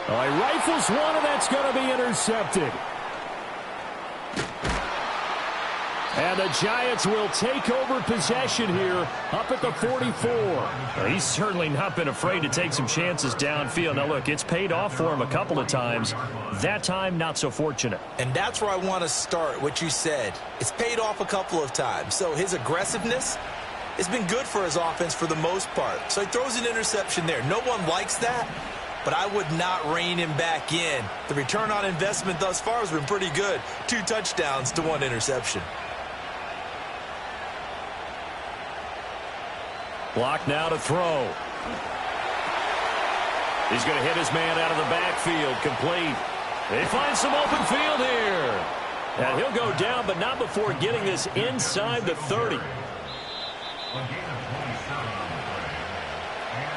Oh, he rifles one, and that's going to be intercepted. And the Giants will take over possession here up at the 44. Well, he's certainly not been afraid to take some chances downfield. Now, look, it's paid off for him a couple of times. That time, not so fortunate. And that's where I want to start, what you said. It's paid off a couple of times. So his aggressiveness has been good for his offense for the most part. So he throws an interception there. No one likes that, but I would not rein him back in. The return on investment thus far has been pretty good. 2 touchdowns to 1 interception. Block now to throw. He's going to hit his man out of the backfield. Complete. They find some open field here. And he'll go down, but not before getting this inside the 30.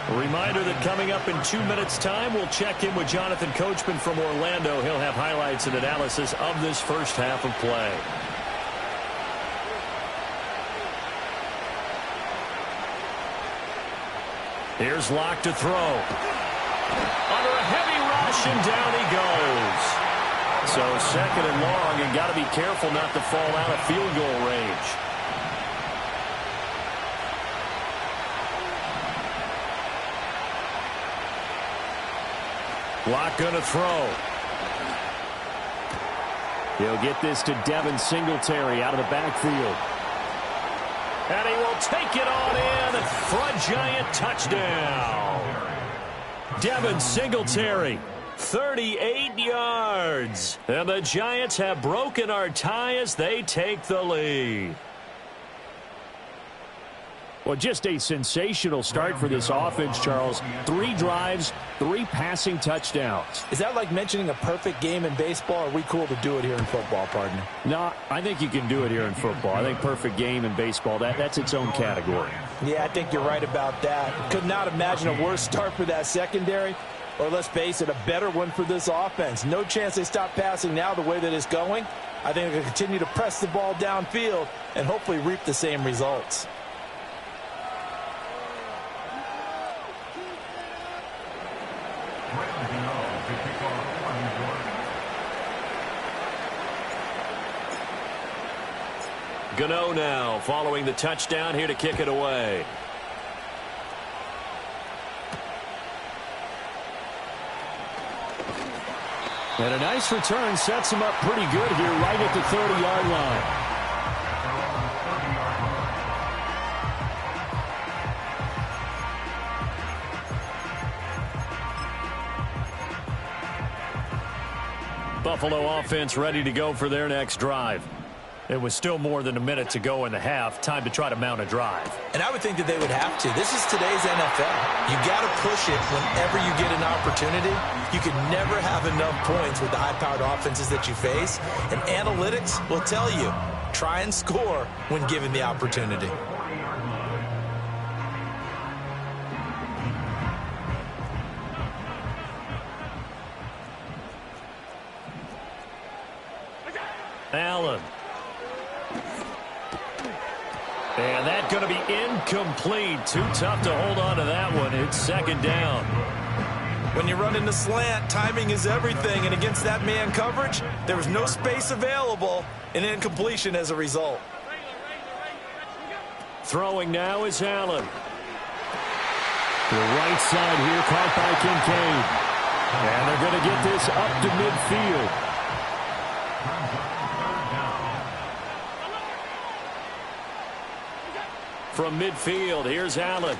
A reminder that coming up in 2 minutes' time, we'll check in with Jonathan Coachman from Orlando. He'll have highlights and analysis of this first half of play. Here's Locke to throw. Under a heavy rush, and down he goes. So 2nd and long, and got to be careful not to fall out of field goal range. Locke going to throw. He'll get this to Devin Singletary out of the backfield. And he will take it on in for a Giant touchdown. Devin Singletary, 38 yards. And the Giants have broken our tie as they take the lead. Well, just a sensational start for this offense, Charles. 3 drives, 3 passing touchdowns. Is that like mentioning a perfect game in baseball, or are we cool to do it here in football, partner? No, I think you can do it here in football. I think perfect game in baseball, that's its own category. Yeah, I think you're right about that. Could not imagine a worse start for that secondary, or let's face it, a better one for this offense. No chance they stop passing now the way that it's going. I think they'll continue to press the ball downfield and hopefully reap the same results. Gano now following the touchdown here to kick it away. And a nice return sets him up pretty good here right at the 30-yard line. Buffalo offense ready to go for their next drive. It was still more than a minute to go in the half. Time to try to mount a drive. And I would think that they would have to. This is today's NFL. You got to push it whenever you get an opportunity. You can never have enough points with the high-powered offenses that you face. And analytics will tell you, try and score when given the opportunity. Allen. And that's going to be incomplete. Too tough to hold on to that one. It's second down. When you run in the slant, timing is everything. And against that man coverage, there was no space available, and incompletion as a result. Throwing now is Allen. The right side here caught by Kincaid. And they're going to get this up to midfield. From midfield, here's Allen.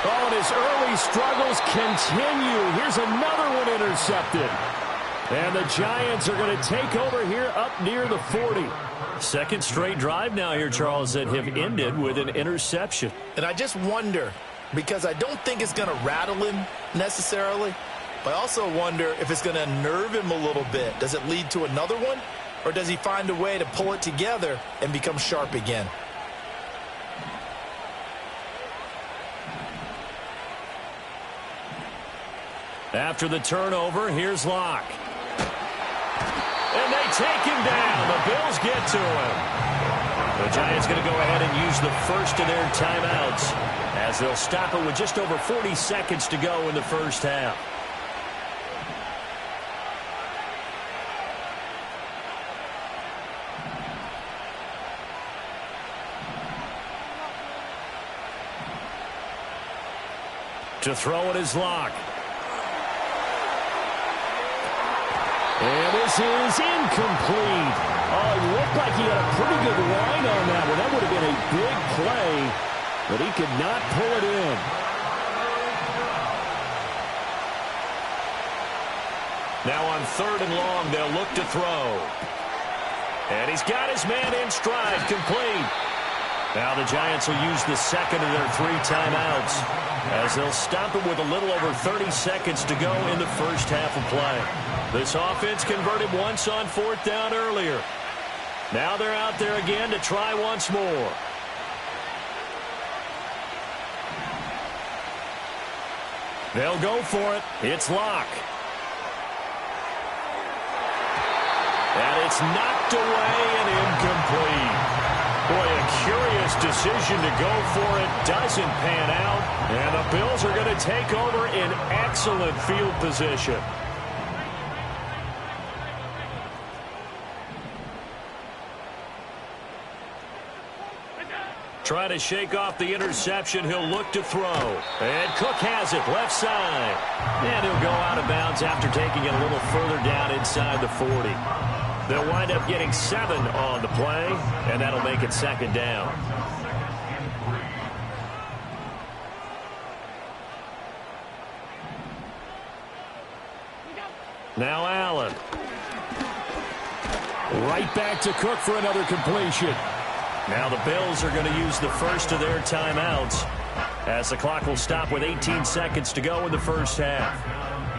Oh, and his early struggles continue. Here's another one intercepted. And the Giants are going to take over here up near the 40. Second straight drive now here, Charles, that have ended with an interception. And I just wonder, because I don't think it's going to rattle him necessarily, but I also wonder if it's going to unnerve him a little bit. Does it lead to another one, or does he find a way to pull it together and become sharp again? After the turnover, here's Locke. And they take him down. The Bills get to him. The Giants going to go ahead and use the first of their timeouts as they'll stop it with just over 40 seconds to go in the first half. To throw it is Locke. And this is incomplete. Oh, it looked like he had a pretty good line on that one. That would have been a big play, but he could not pull it in. Now on 3rd and long, they'll look to throw. And he's got his man in stride, complete. Now the Giants will use the second of their 3 timeouts as they'll stop it with a little over 30 seconds to go in the first half of play. This offense converted once on 4th down earlier. Now they're out there again to try once more. They'll go for it. It's Locke. And it's knocked away and incomplete. Boy, a curious decision to go for it. Doesn't pan out. And the Bills are going to take over in excellent field position. Trying to shake off the interception. He'll look to throw. And Cook has it left side. And he'll go out of bounds after taking it a little further down inside the 40. They'll wind up getting 7 on the play, and that'll make it second down. Now Allen. Right back to Cook for another completion. Now the Bills are going to use the first of their timeouts as the clock will stop with 18 seconds to go in the first half.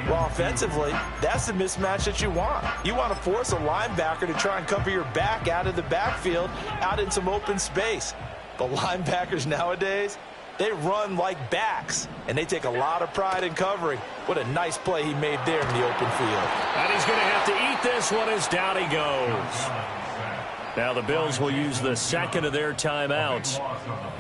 Well, offensively, that's the mismatch that you want. You want to force a linebacker to try and cover your back out of the backfield, out in some open space. But linebackers nowadays, they run like backs, and they take a lot of pride in covering. What a nice play he made there in the open field. And he's going to have to eat this one as down he goes. Now the Bills will use the second of their timeouts.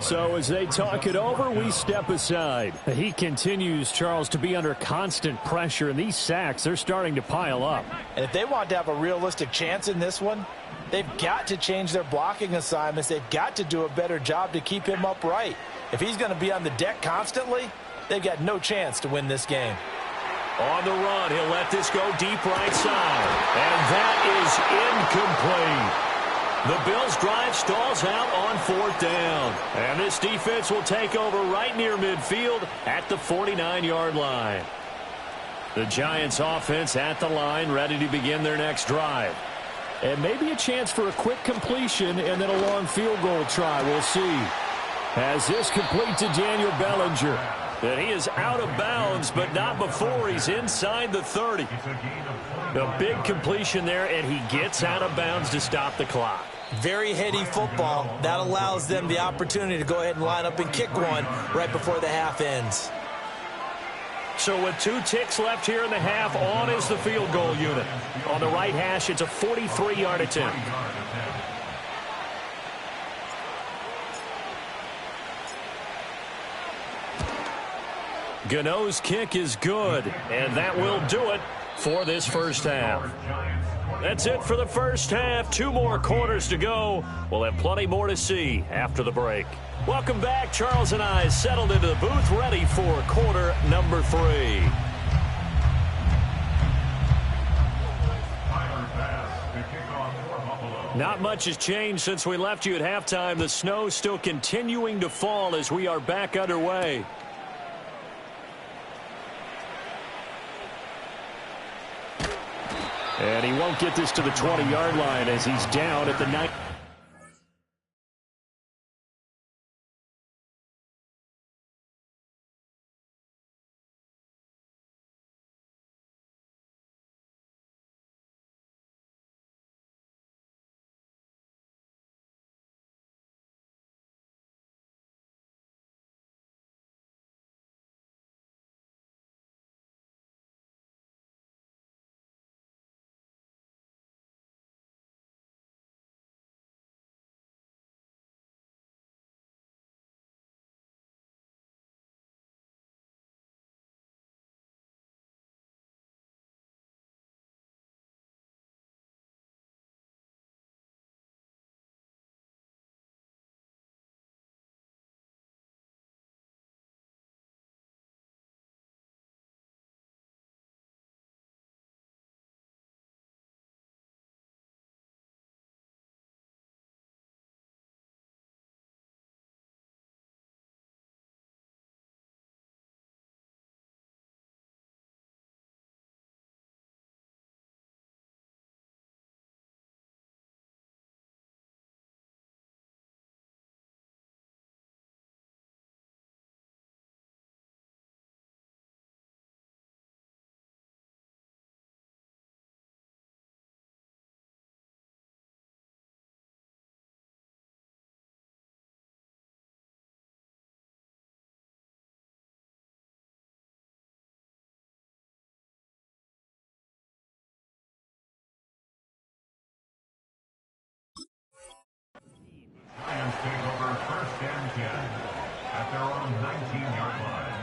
So as they talk it over, we step aside. He continues, Charles, to be under constant pressure, and these sacks, they're starting to pile up. And if they want to have a realistic chance in this one, they've got to change their blocking assignments. They've got to do a better job to keep him upright. If he's going to be on the deck constantly, they've got no chance to win this game. On the run, he'll let this go deep right side. And that is incomplete. The Bills' drive stalls out on 4th down. And this defense will take over right near midfield at the 49-yard line. The Giants offense at the line, ready to begin their next drive. And maybe a chance for a quick completion and then a long field goal try. We'll see. As this complete to Daniel Bellinger. And he is out of bounds, but not before he's inside the 30. A big completion there, and he gets out of bounds to stop the clock. Very heady football. That allows them the opportunity to go ahead and line up and kick one right before the half ends. So with 2 ticks left here in the half, on is the field goal unit. On the right hash, it's a 43-yard attempt. Gano's kick is good, and that will do it for this first half. That's it for the first half. 2 more quarters to go. We'll have plenty more to see after the break. Welcome back. Charles and I settled into the booth, ready for quarter number 3. Not much has changed since we left you at halftime. The snow still continuing to fall as we are back underway. And he won't get this to the 20-yard line as he's down at the 9. Giants take over 1st and 10 at their own 19-yard line.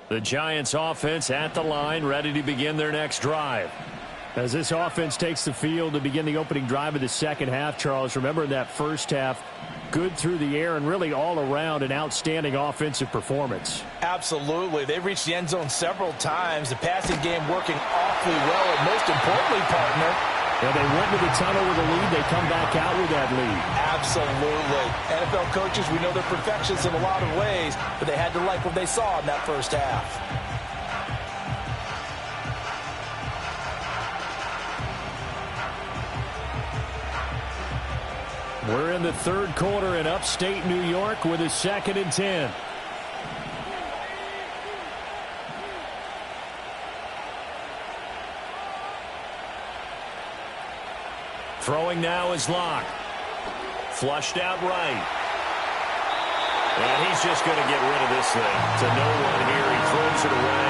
The Giants offense at the line, ready to begin their next drive. As this offense takes the field to begin the opening drive of the second half, Charles, remember in that first half, good through the air and really all around an outstanding offensive performance. Absolutely. They've reached the end zone several times. The passing game working awfully well, and most importantly, partner, yeah, they went to the tunnel with a lead. They come back out with that lead. Absolutely. NFL coaches, we know they're perfectionists in a lot of ways, but they had to like what they saw in that first half. We're in the third quarter in upstate New York with a 2nd and 10. Throwing now is Locke. Flushed out right. And he's just going to get rid of this thing. To no one here. He throws it away.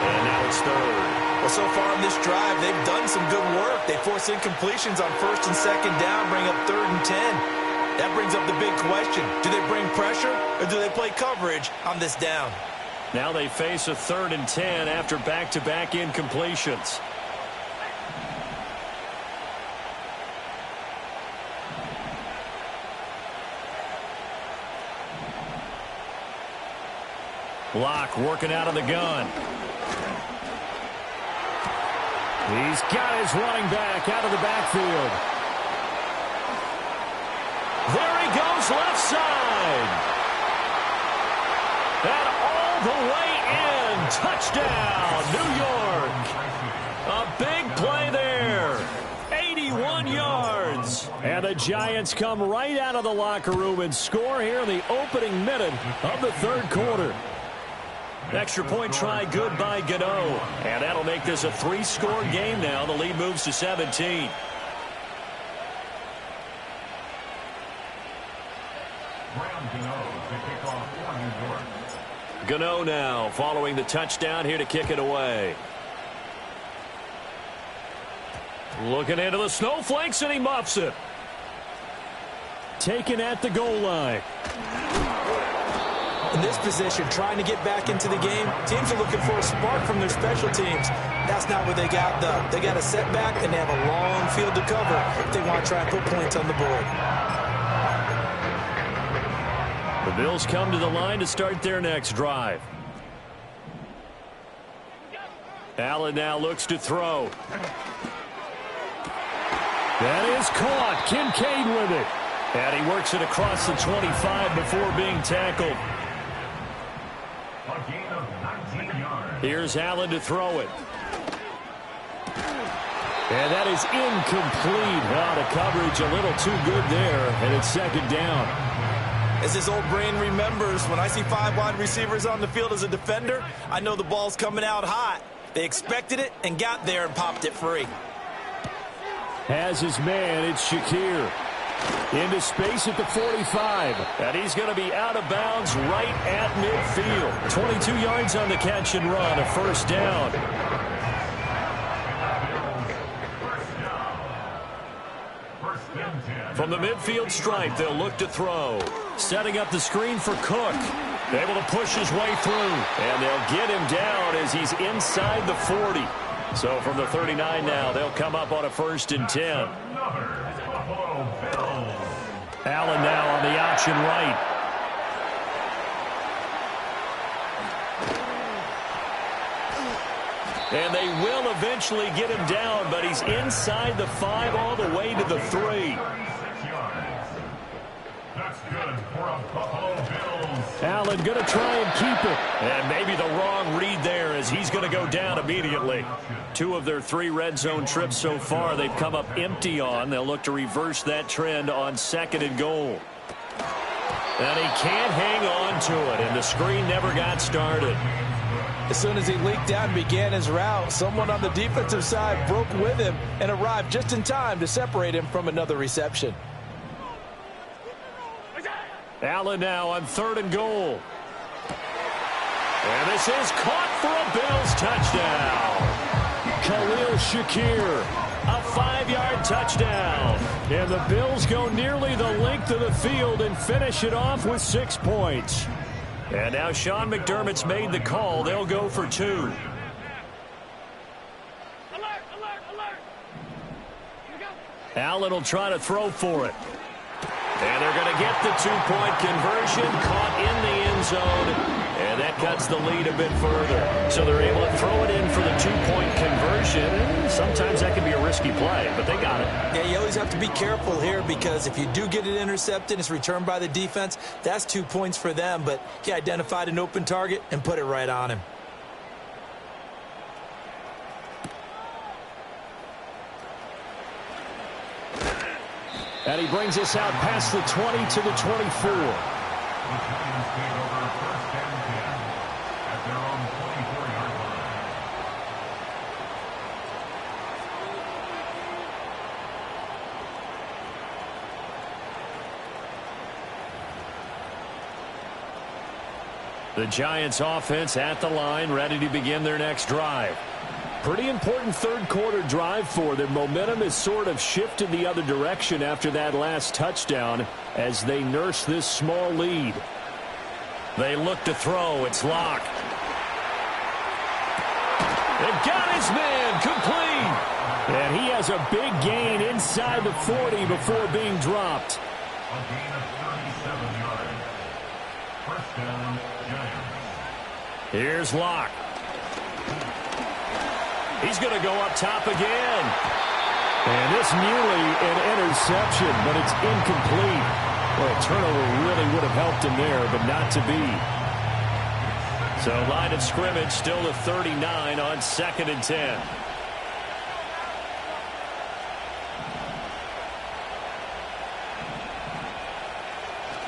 And now it's 3rd. Well, so far on this drive, they've done some good work. They force incompletions on 1st and 2nd down, bring up 3rd and 10. That brings up the big question. Do they bring pressure or do they play coverage on this down? Now they face a 3rd and 10 after back-to-back incompletions. Locke working out of the gun. He's got his running back out of the backfield. There he goes, left side. And all the way in. Touchdown, New York. A big play there. 81 yards. And the Giants come right out of the locker room and score here in the opening minute of the third quarter. Extra point try good by Gano. And that'll make this a 3-score game now. The lead moves to 17. Gano now following the touchdown here to kick it away. Looking into the snowflakes, and he muffs it. Taken at the goal line. In this position, trying to get back into the game, teams are looking for a spark from their special teams. That's not what they got, though. They got a setback, and they have a long field to cover if they want to try and put points on the board. The Bills come to the line to start their next drive. Allen now looks to throw. That is caught. Kincaid with it. And he works it across the 25 before being tackled. Here's Allen to throw it. And that is incomplete. Oh, the coverage a little too good there, and it's second down. As his old brain remembers, when I see 5 wide receivers on the field as a defender, I know the ball's coming out hot. They expected it and got there and popped it free. Has his man, it's Shakir. Into space at the 45. And he's going to be out of bounds right at midfield. 22 yards on the catch and run, a first down. From the midfield stripe, they'll look to throw. Setting up the screen for Cook. Able to push his way through. And they'll get him down as he's inside the 40. So from the 39 now, they'll come up on a 1st and 10. Allen now on the option right. And they will eventually get him down, but he's inside the 5 all the way to the 3. That's good for a Buffalo Bills. Allen going to try and keep it. And maybe the wrong read there as he's going to go down immediately. 2 of their 3 red zone trips so far they've come up empty on. They'll look to reverse that trend on 2nd and goal. And he can't hang on to it, and the screen never got started. As soon as he leaked out and began his route, someone on the defensive side broke with him and arrived just in time to separate him from another reception. Allen now on 3rd and goal. And this is caught for a Bills touchdown. Khalil Shakir. A 5-yard touchdown. And the Bills go nearly the length of the field and finish it off with 6 points. And now Sean McDermott's made the call. They'll go for 2. Alert, alert, alert. Here we go. Allen will try to throw for it. And they're going to get the 2-point conversion, caught in the end zone, and that cuts the lead a bit further. So they're able to throw it in for the 2-point conversion. Sometimes that can be a risky play, but they got it. Yeah, you always have to be careful here because if you do get it intercepted, it's returned by the defense, that's 2 points for them. But he identified an open target and put it right on him. And he brings us out past the 20 to the 24. The Giants offense at the line, ready to begin their next drive. Pretty important third quarter drive for them. Momentum has sort of shifted the other direction after that last touchdown as they nurse this small lead. They look to throw. It's Locke. They've got his man complete. And he has a big gain inside the 40 before being dropped. A gain of 37 yards. First down, Giants. Here's Locke. He's going to go up top again. And this nearly an interception, but it's incomplete. Well, a turnover really would have helped him there, but not to be. So line of scrimmage still at 39 on 2nd and 10.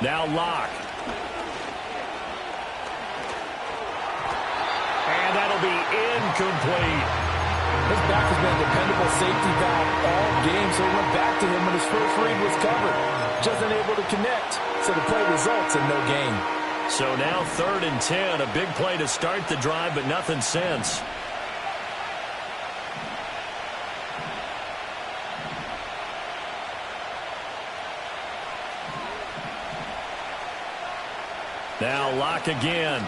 Now Locke. And that'll be incomplete. His back has been a dependable safety valve all game, so he went back to him when his first read was covered. Just unable to connect, so the play results in no gain. So now 3rd and 10, a big play to start the drive, but nothing since. Now Locke again.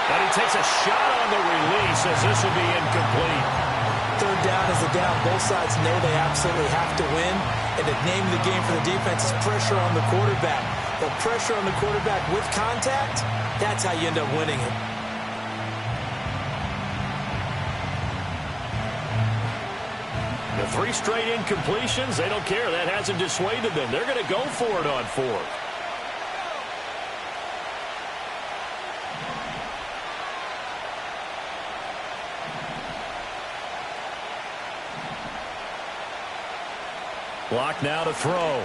And he takes a shot on the release as this will be incomplete. 3rd down is a down. Both sides know they absolutely have to win. And the name of the game for the defense is pressure on the quarterback. The pressure on the quarterback with contact, that's how you end up winning it. The 3 straight incompletions, they don't care. That hasn't dissuaded them. They're going to go for it on 4th. Locke now to throw.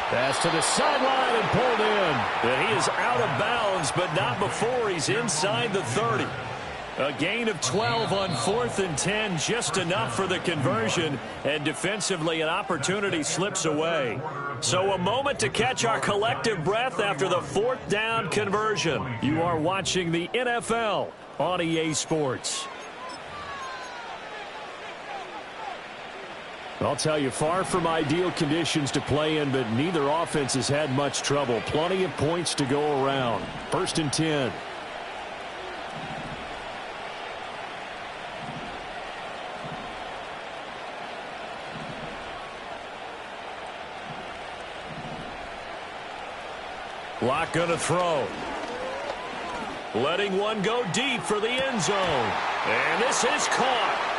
Pass to the sideline and pulled in. And he is out of bounds, but not before he's inside the 30. A gain of 12 on 4th and 10, just enough for the conversion. And defensively, an opportunity slips away. So a moment to catch our collective breath after the 4th down conversion. You are watching the NFL on EA Sports. I'll tell you, far from ideal conditions to play in, but neither offense has had much trouble. Plenty of points to go around. 1st and 10. Locke going to throw. Letting one go deep for the end zone. And this is caught.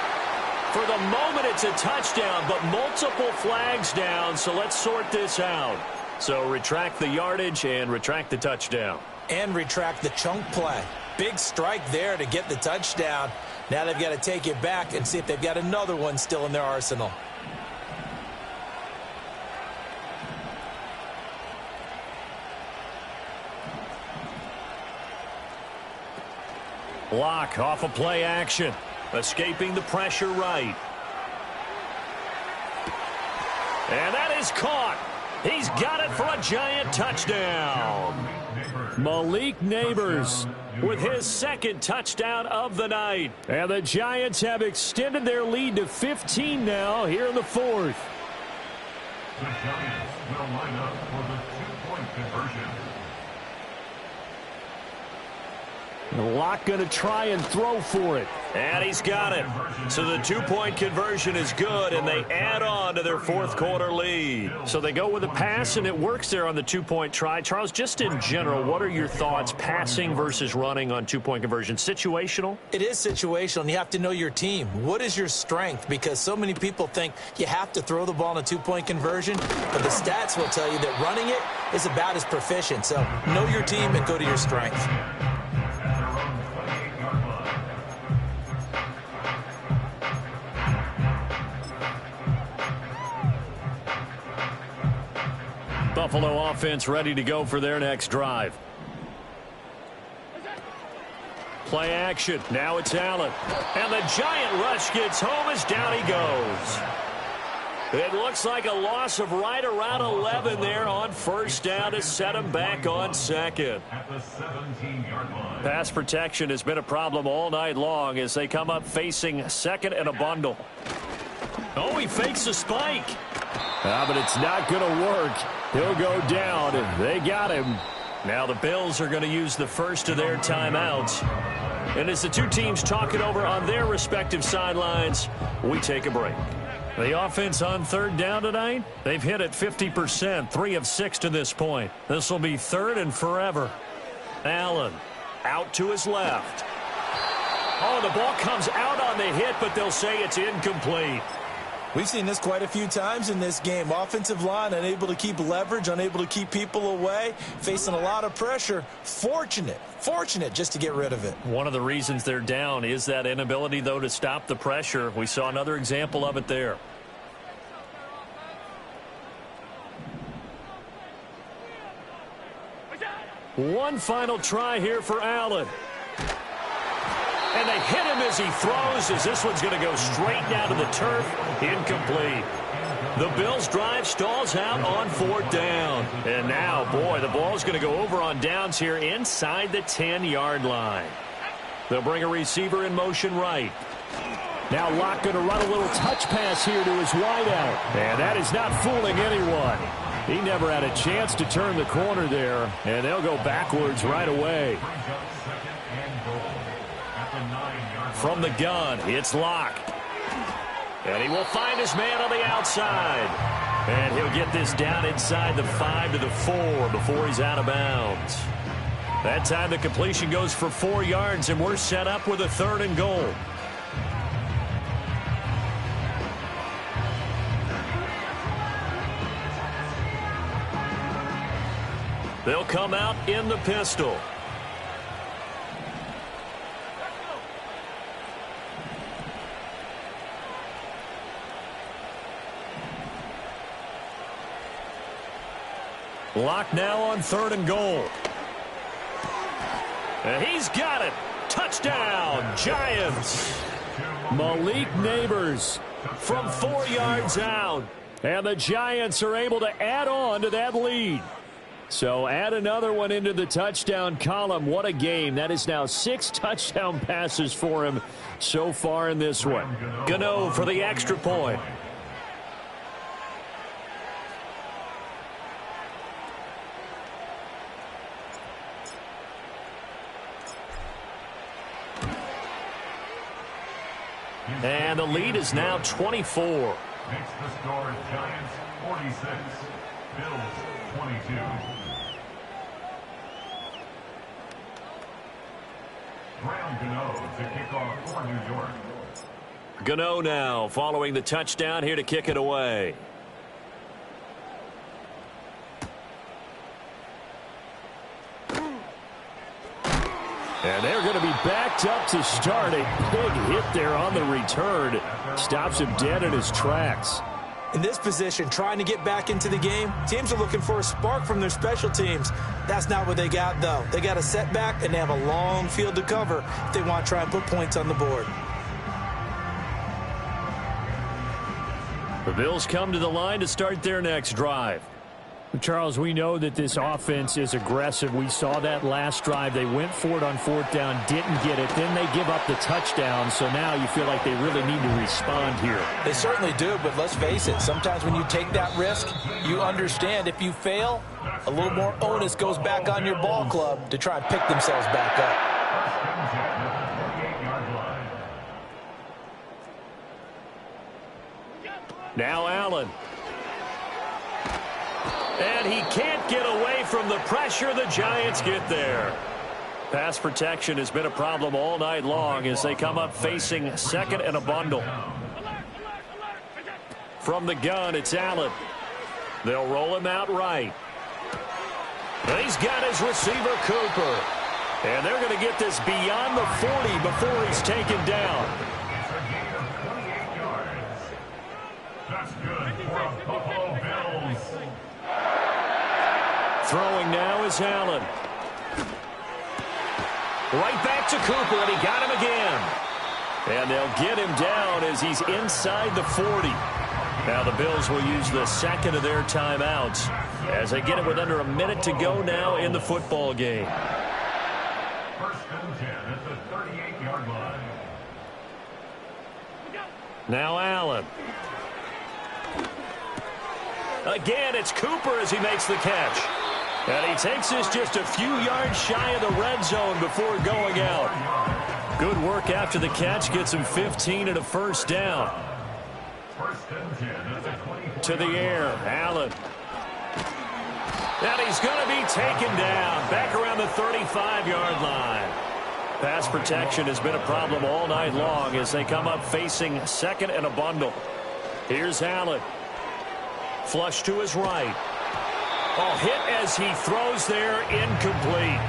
For the moment, it's a touchdown, but multiple flags down, so let's sort this out. So retract the yardage and retract the touchdown. And retract the chunk play. Big strike there to get the touchdown. Now they've got to take it back and see if they've got another one still in their arsenal. Locke off a play action. Escaping the pressure right. And that is caught. He's got it for a giant touchdown. Malik Neighbors with his 2nd touchdown of the night. And the Giants have extended their lead to 15 now here in the 4th. The Giants will line up for the 2-point conversion. Locke going to try and throw for it. And he's got it. So the 2-point conversion is good, and they add on to their 4th quarter lead. So they go with a pass, and it works there on the 2-point try. Charles, just in general, what are your thoughts passing versus running on 2-point conversion? Situational? It is situational, and you have to know your team. What is your strength? Because so many people think you have to throw the ball in a 2-point conversion, but the stats will tell you that running it is about as proficient. So know your team and go to your strength. Buffalo offense ready to go for their next drive. Play action. Now it's Allen. And the giant rush gets home as down he goes. It looks like a loss of right around 11 there on 1st down to set him back on 2nd. At the 17-yard line. Pass protection has been a problem all night long as they come up facing 2nd and a bundle. Oh, he fakes a spike. But it's not going to work. He'll go down. They got him. Now the Bills are going to use the first of their timeouts. And as the two teams talk it over on their respective sidelines, we take a break. The offense on 3rd down tonight, they've hit it 50%, 3 of 6 to this point. This will be 3rd and forever. Allen out to his left. Oh, the ball comes out on the hit, but they'll say it's incomplete. We've seen this quite a few times in this game. Offensive line unable to keep leverage, unable to keep people away, facing a lot of pressure. Fortunate just to get rid of it. One of the reasons they're down is that inability, though, to stop the pressure. We saw another example of it there. One final try here for Allen. And they hit him as he throws, as this one's going to go straight down to the turf. Incomplete. The Bills' drive stalls out on 4th down. And now, boy, the ball's going to go over on downs here inside the 10-yard line. They'll bring a receiver in motion right. Now Locke going to run a little touch pass here to his wideout. And that is not fooling anyone. He never had a chance to turn the corner there. And they'll go backwards right away. From the gun, it's Locke. And he will find his man on the outside. And he'll get this down inside the 5 to the 4 before he's out of bounds. That time the completion goes for 4 yards, and we're set up with a 3rd and goal. They'll come out in the pistol. Locke now on 3rd and goal. And he's got it. Touchdown, Giants. Malik Neighbors From 4 yards out. And the Giants are able to add on to that lead. So add another one into the touchdown column. What a game. That is now 6 touchdown passes for him so far in this one. Gano for the extra point. And the lead is now 24. Makes the score Giants 46, Bills 22. Graham Gano to kick off for New York. Gano now following the touchdown here to kick it away. And they're going to be backed up to start. A big hit there on the return. Stops him dead in his tracks. In this position, trying to get back into the game, teams are looking for a spark from their special teams. That's not what they got, though. They got a setback, and they have a long field to cover if they want to try and put points on the board. The Bills come to the line to start their next drive. Charles, we know that this offense is aggressive. We saw that last drive. They went for it on 4th down, didn't get it. Then they give up the touchdown. So now you feel like they really need to respond here. They certainly do, but let's face it. Sometimes when you take that risk, you understand if you fail, a little more onus goes back on your ball club to try and pick themselves back up. Now Allen. And he can't get away from the pressure. The Giants get there. Pass protection has been a problem all night long as they come up facing 2nd and a bundle. From the gun, it's Allen. They'll roll him out right. He's got his receiver, Cooper. And they're going to get this beyond the 40 before he's taken down. It's a gain of 28 yards. That's good for a Buffalo Bills. Throwing now is Allen. Right back to Cooper, and he got him again. And they'll get him down as he's inside the 40. Now the Bills will use the 2nd of their timeouts as they get it with under a minute to go now in the football game. 1st and 10 at the 38-yard line. Now Allen. Again, it's Cooper as he makes the catch. And he takes this just a few yards shy of the red zone before going out. Good work after the catch. Gets him 15 and a 1st down. 1st and 10 at the 20. To the air, Allen. And he's going to be taken down back around the 35-yard line. pass protection has been a problem all night long as they come up facing second and a bundle. Here's Allen. Flush to his right. Oh, hit as he throws there, incomplete.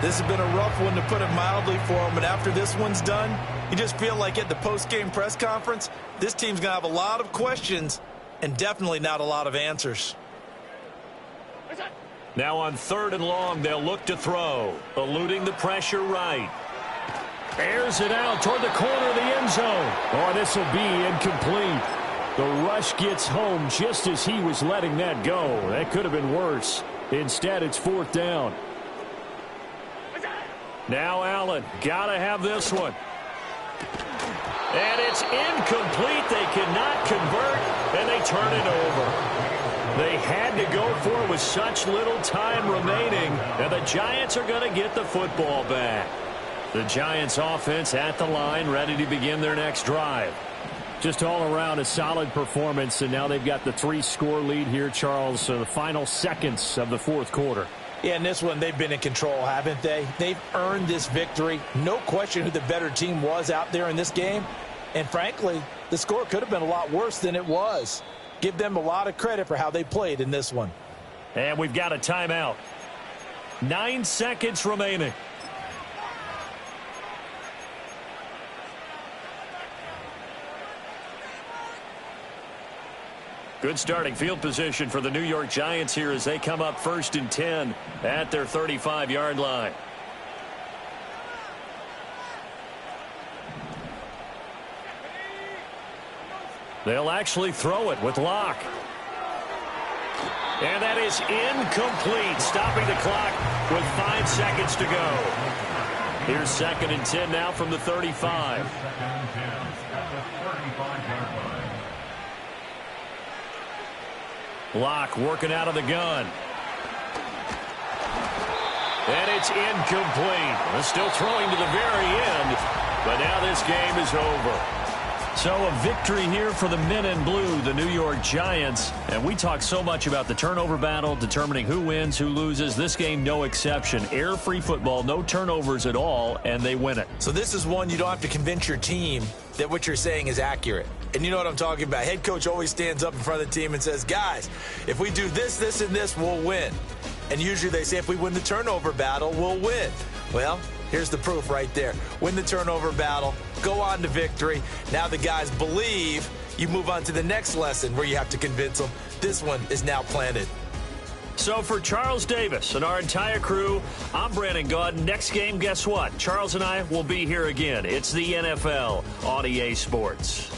This has been a rough one, to put it mildly, for him. And after this one's done, you just feel like at the post-game press conference, this team's going to have a lot of questions and definitely not a lot of answers. Now on 3rd and long, they'll look to throw. Eluding the pressure right. Airs it out toward the corner of the end zone. Oh, this will be incomplete. The rush gets home just as he was letting that go. That could have been worse. Instead, it's 4th down. Now Allen, gotta have this one. And it's incomplete. They cannot convert, and they turn it over. They had to go for it with such little time remaining, and the Giants are going to get the football back. The Giants offense at the line, ready to begin their next drive. Just all around a solid performance, and now they've got the 3-score lead here, Charles, the final seconds of the 4th quarter. Yeah, in this one, they've been in control, haven't they? They've earned this victory. No question who the better team was out there in this game. And frankly, the score could have been a lot worse than it was. Give them a lot of credit for how they played in this one. And we've got a timeout. 9 seconds remaining. Good starting field position for the New York Giants here as they come up 1st and 10 at their 35-yard line. They'll actually throw it with Locke. And that is incomplete, stopping the clock with 5 seconds to go. Here's 2nd and 10 now from the 35. Locke working out of the gun. And it's incomplete. They're still throwing to the very end, but now this game is over. So a victory here for the men in blue, the New York Giants. And we talk so much about the turnover battle, determining who wins, who loses. This game, no exception. Error-free football, no turnovers at all, and they win it. So this is one you don't have to convince your team that what you're saying is accurate. And you know what I'm talking about. Head coach always stands up in front of the team and says, guys, if we do this, this, and this, we'll win. And usually they say if we win the turnover battle, we'll win. Well, here's the proof right there. Win the turnover battle, go on to victory. Now the guys believe. You move on to the next lesson where you have to convince them. This one is now planted. So for Charles Davis and our entire crew, I'm Brandon Gaudin. Next game, guess what? Charles and I will be here again. It's the NFL on EA Sports.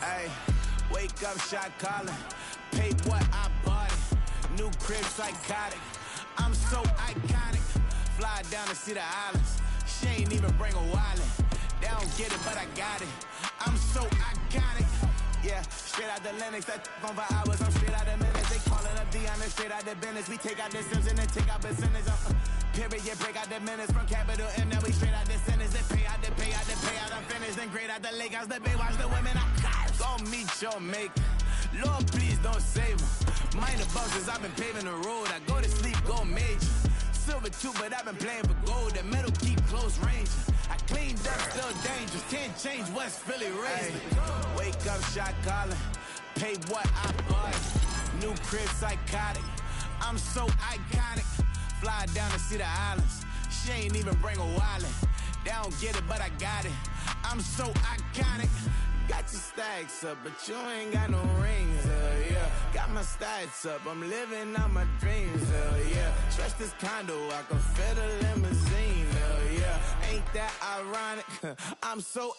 Ay, wake up, shot calling. Pay what I bought it. New crib, psychotic. I'm so iconic. Fly down to see the islands. She ain't even bring a wallet. They don't get it, but I got it. I'm so iconic. Yeah, straight out the Lennox, that on for hours, I'm straight out the minutes. They callin' up Dion, straight out the business. We take out the Sims and then take out percentage. Period, break out the minutes from capital M, now we straight out the sentence. They pay out, I'm finished. Then grade out the lake house, the bay, watch the women, I gon' meet your maker. Lord, please don't save them. Minor buses, I've been paving the road. I go to sleep, go major. Silver too, but I've been playing for gold. The metal keep close range. I cleaned up, still dangerous. Can't change West Philly raised. Wake up, shot calling. Pay what I bought. New crib, psychotic. I'm so iconic. Fly down to see the islands. She ain't even bring a wallet. They don't get it, but I got it. I'm so iconic. Got your stacks up, but you ain't got no rings, yeah. Got my stats up, I'm living out my dreams, yeah. Stretch this condo, I can fit a limousine, yeah. Ain't that ironic? I'm so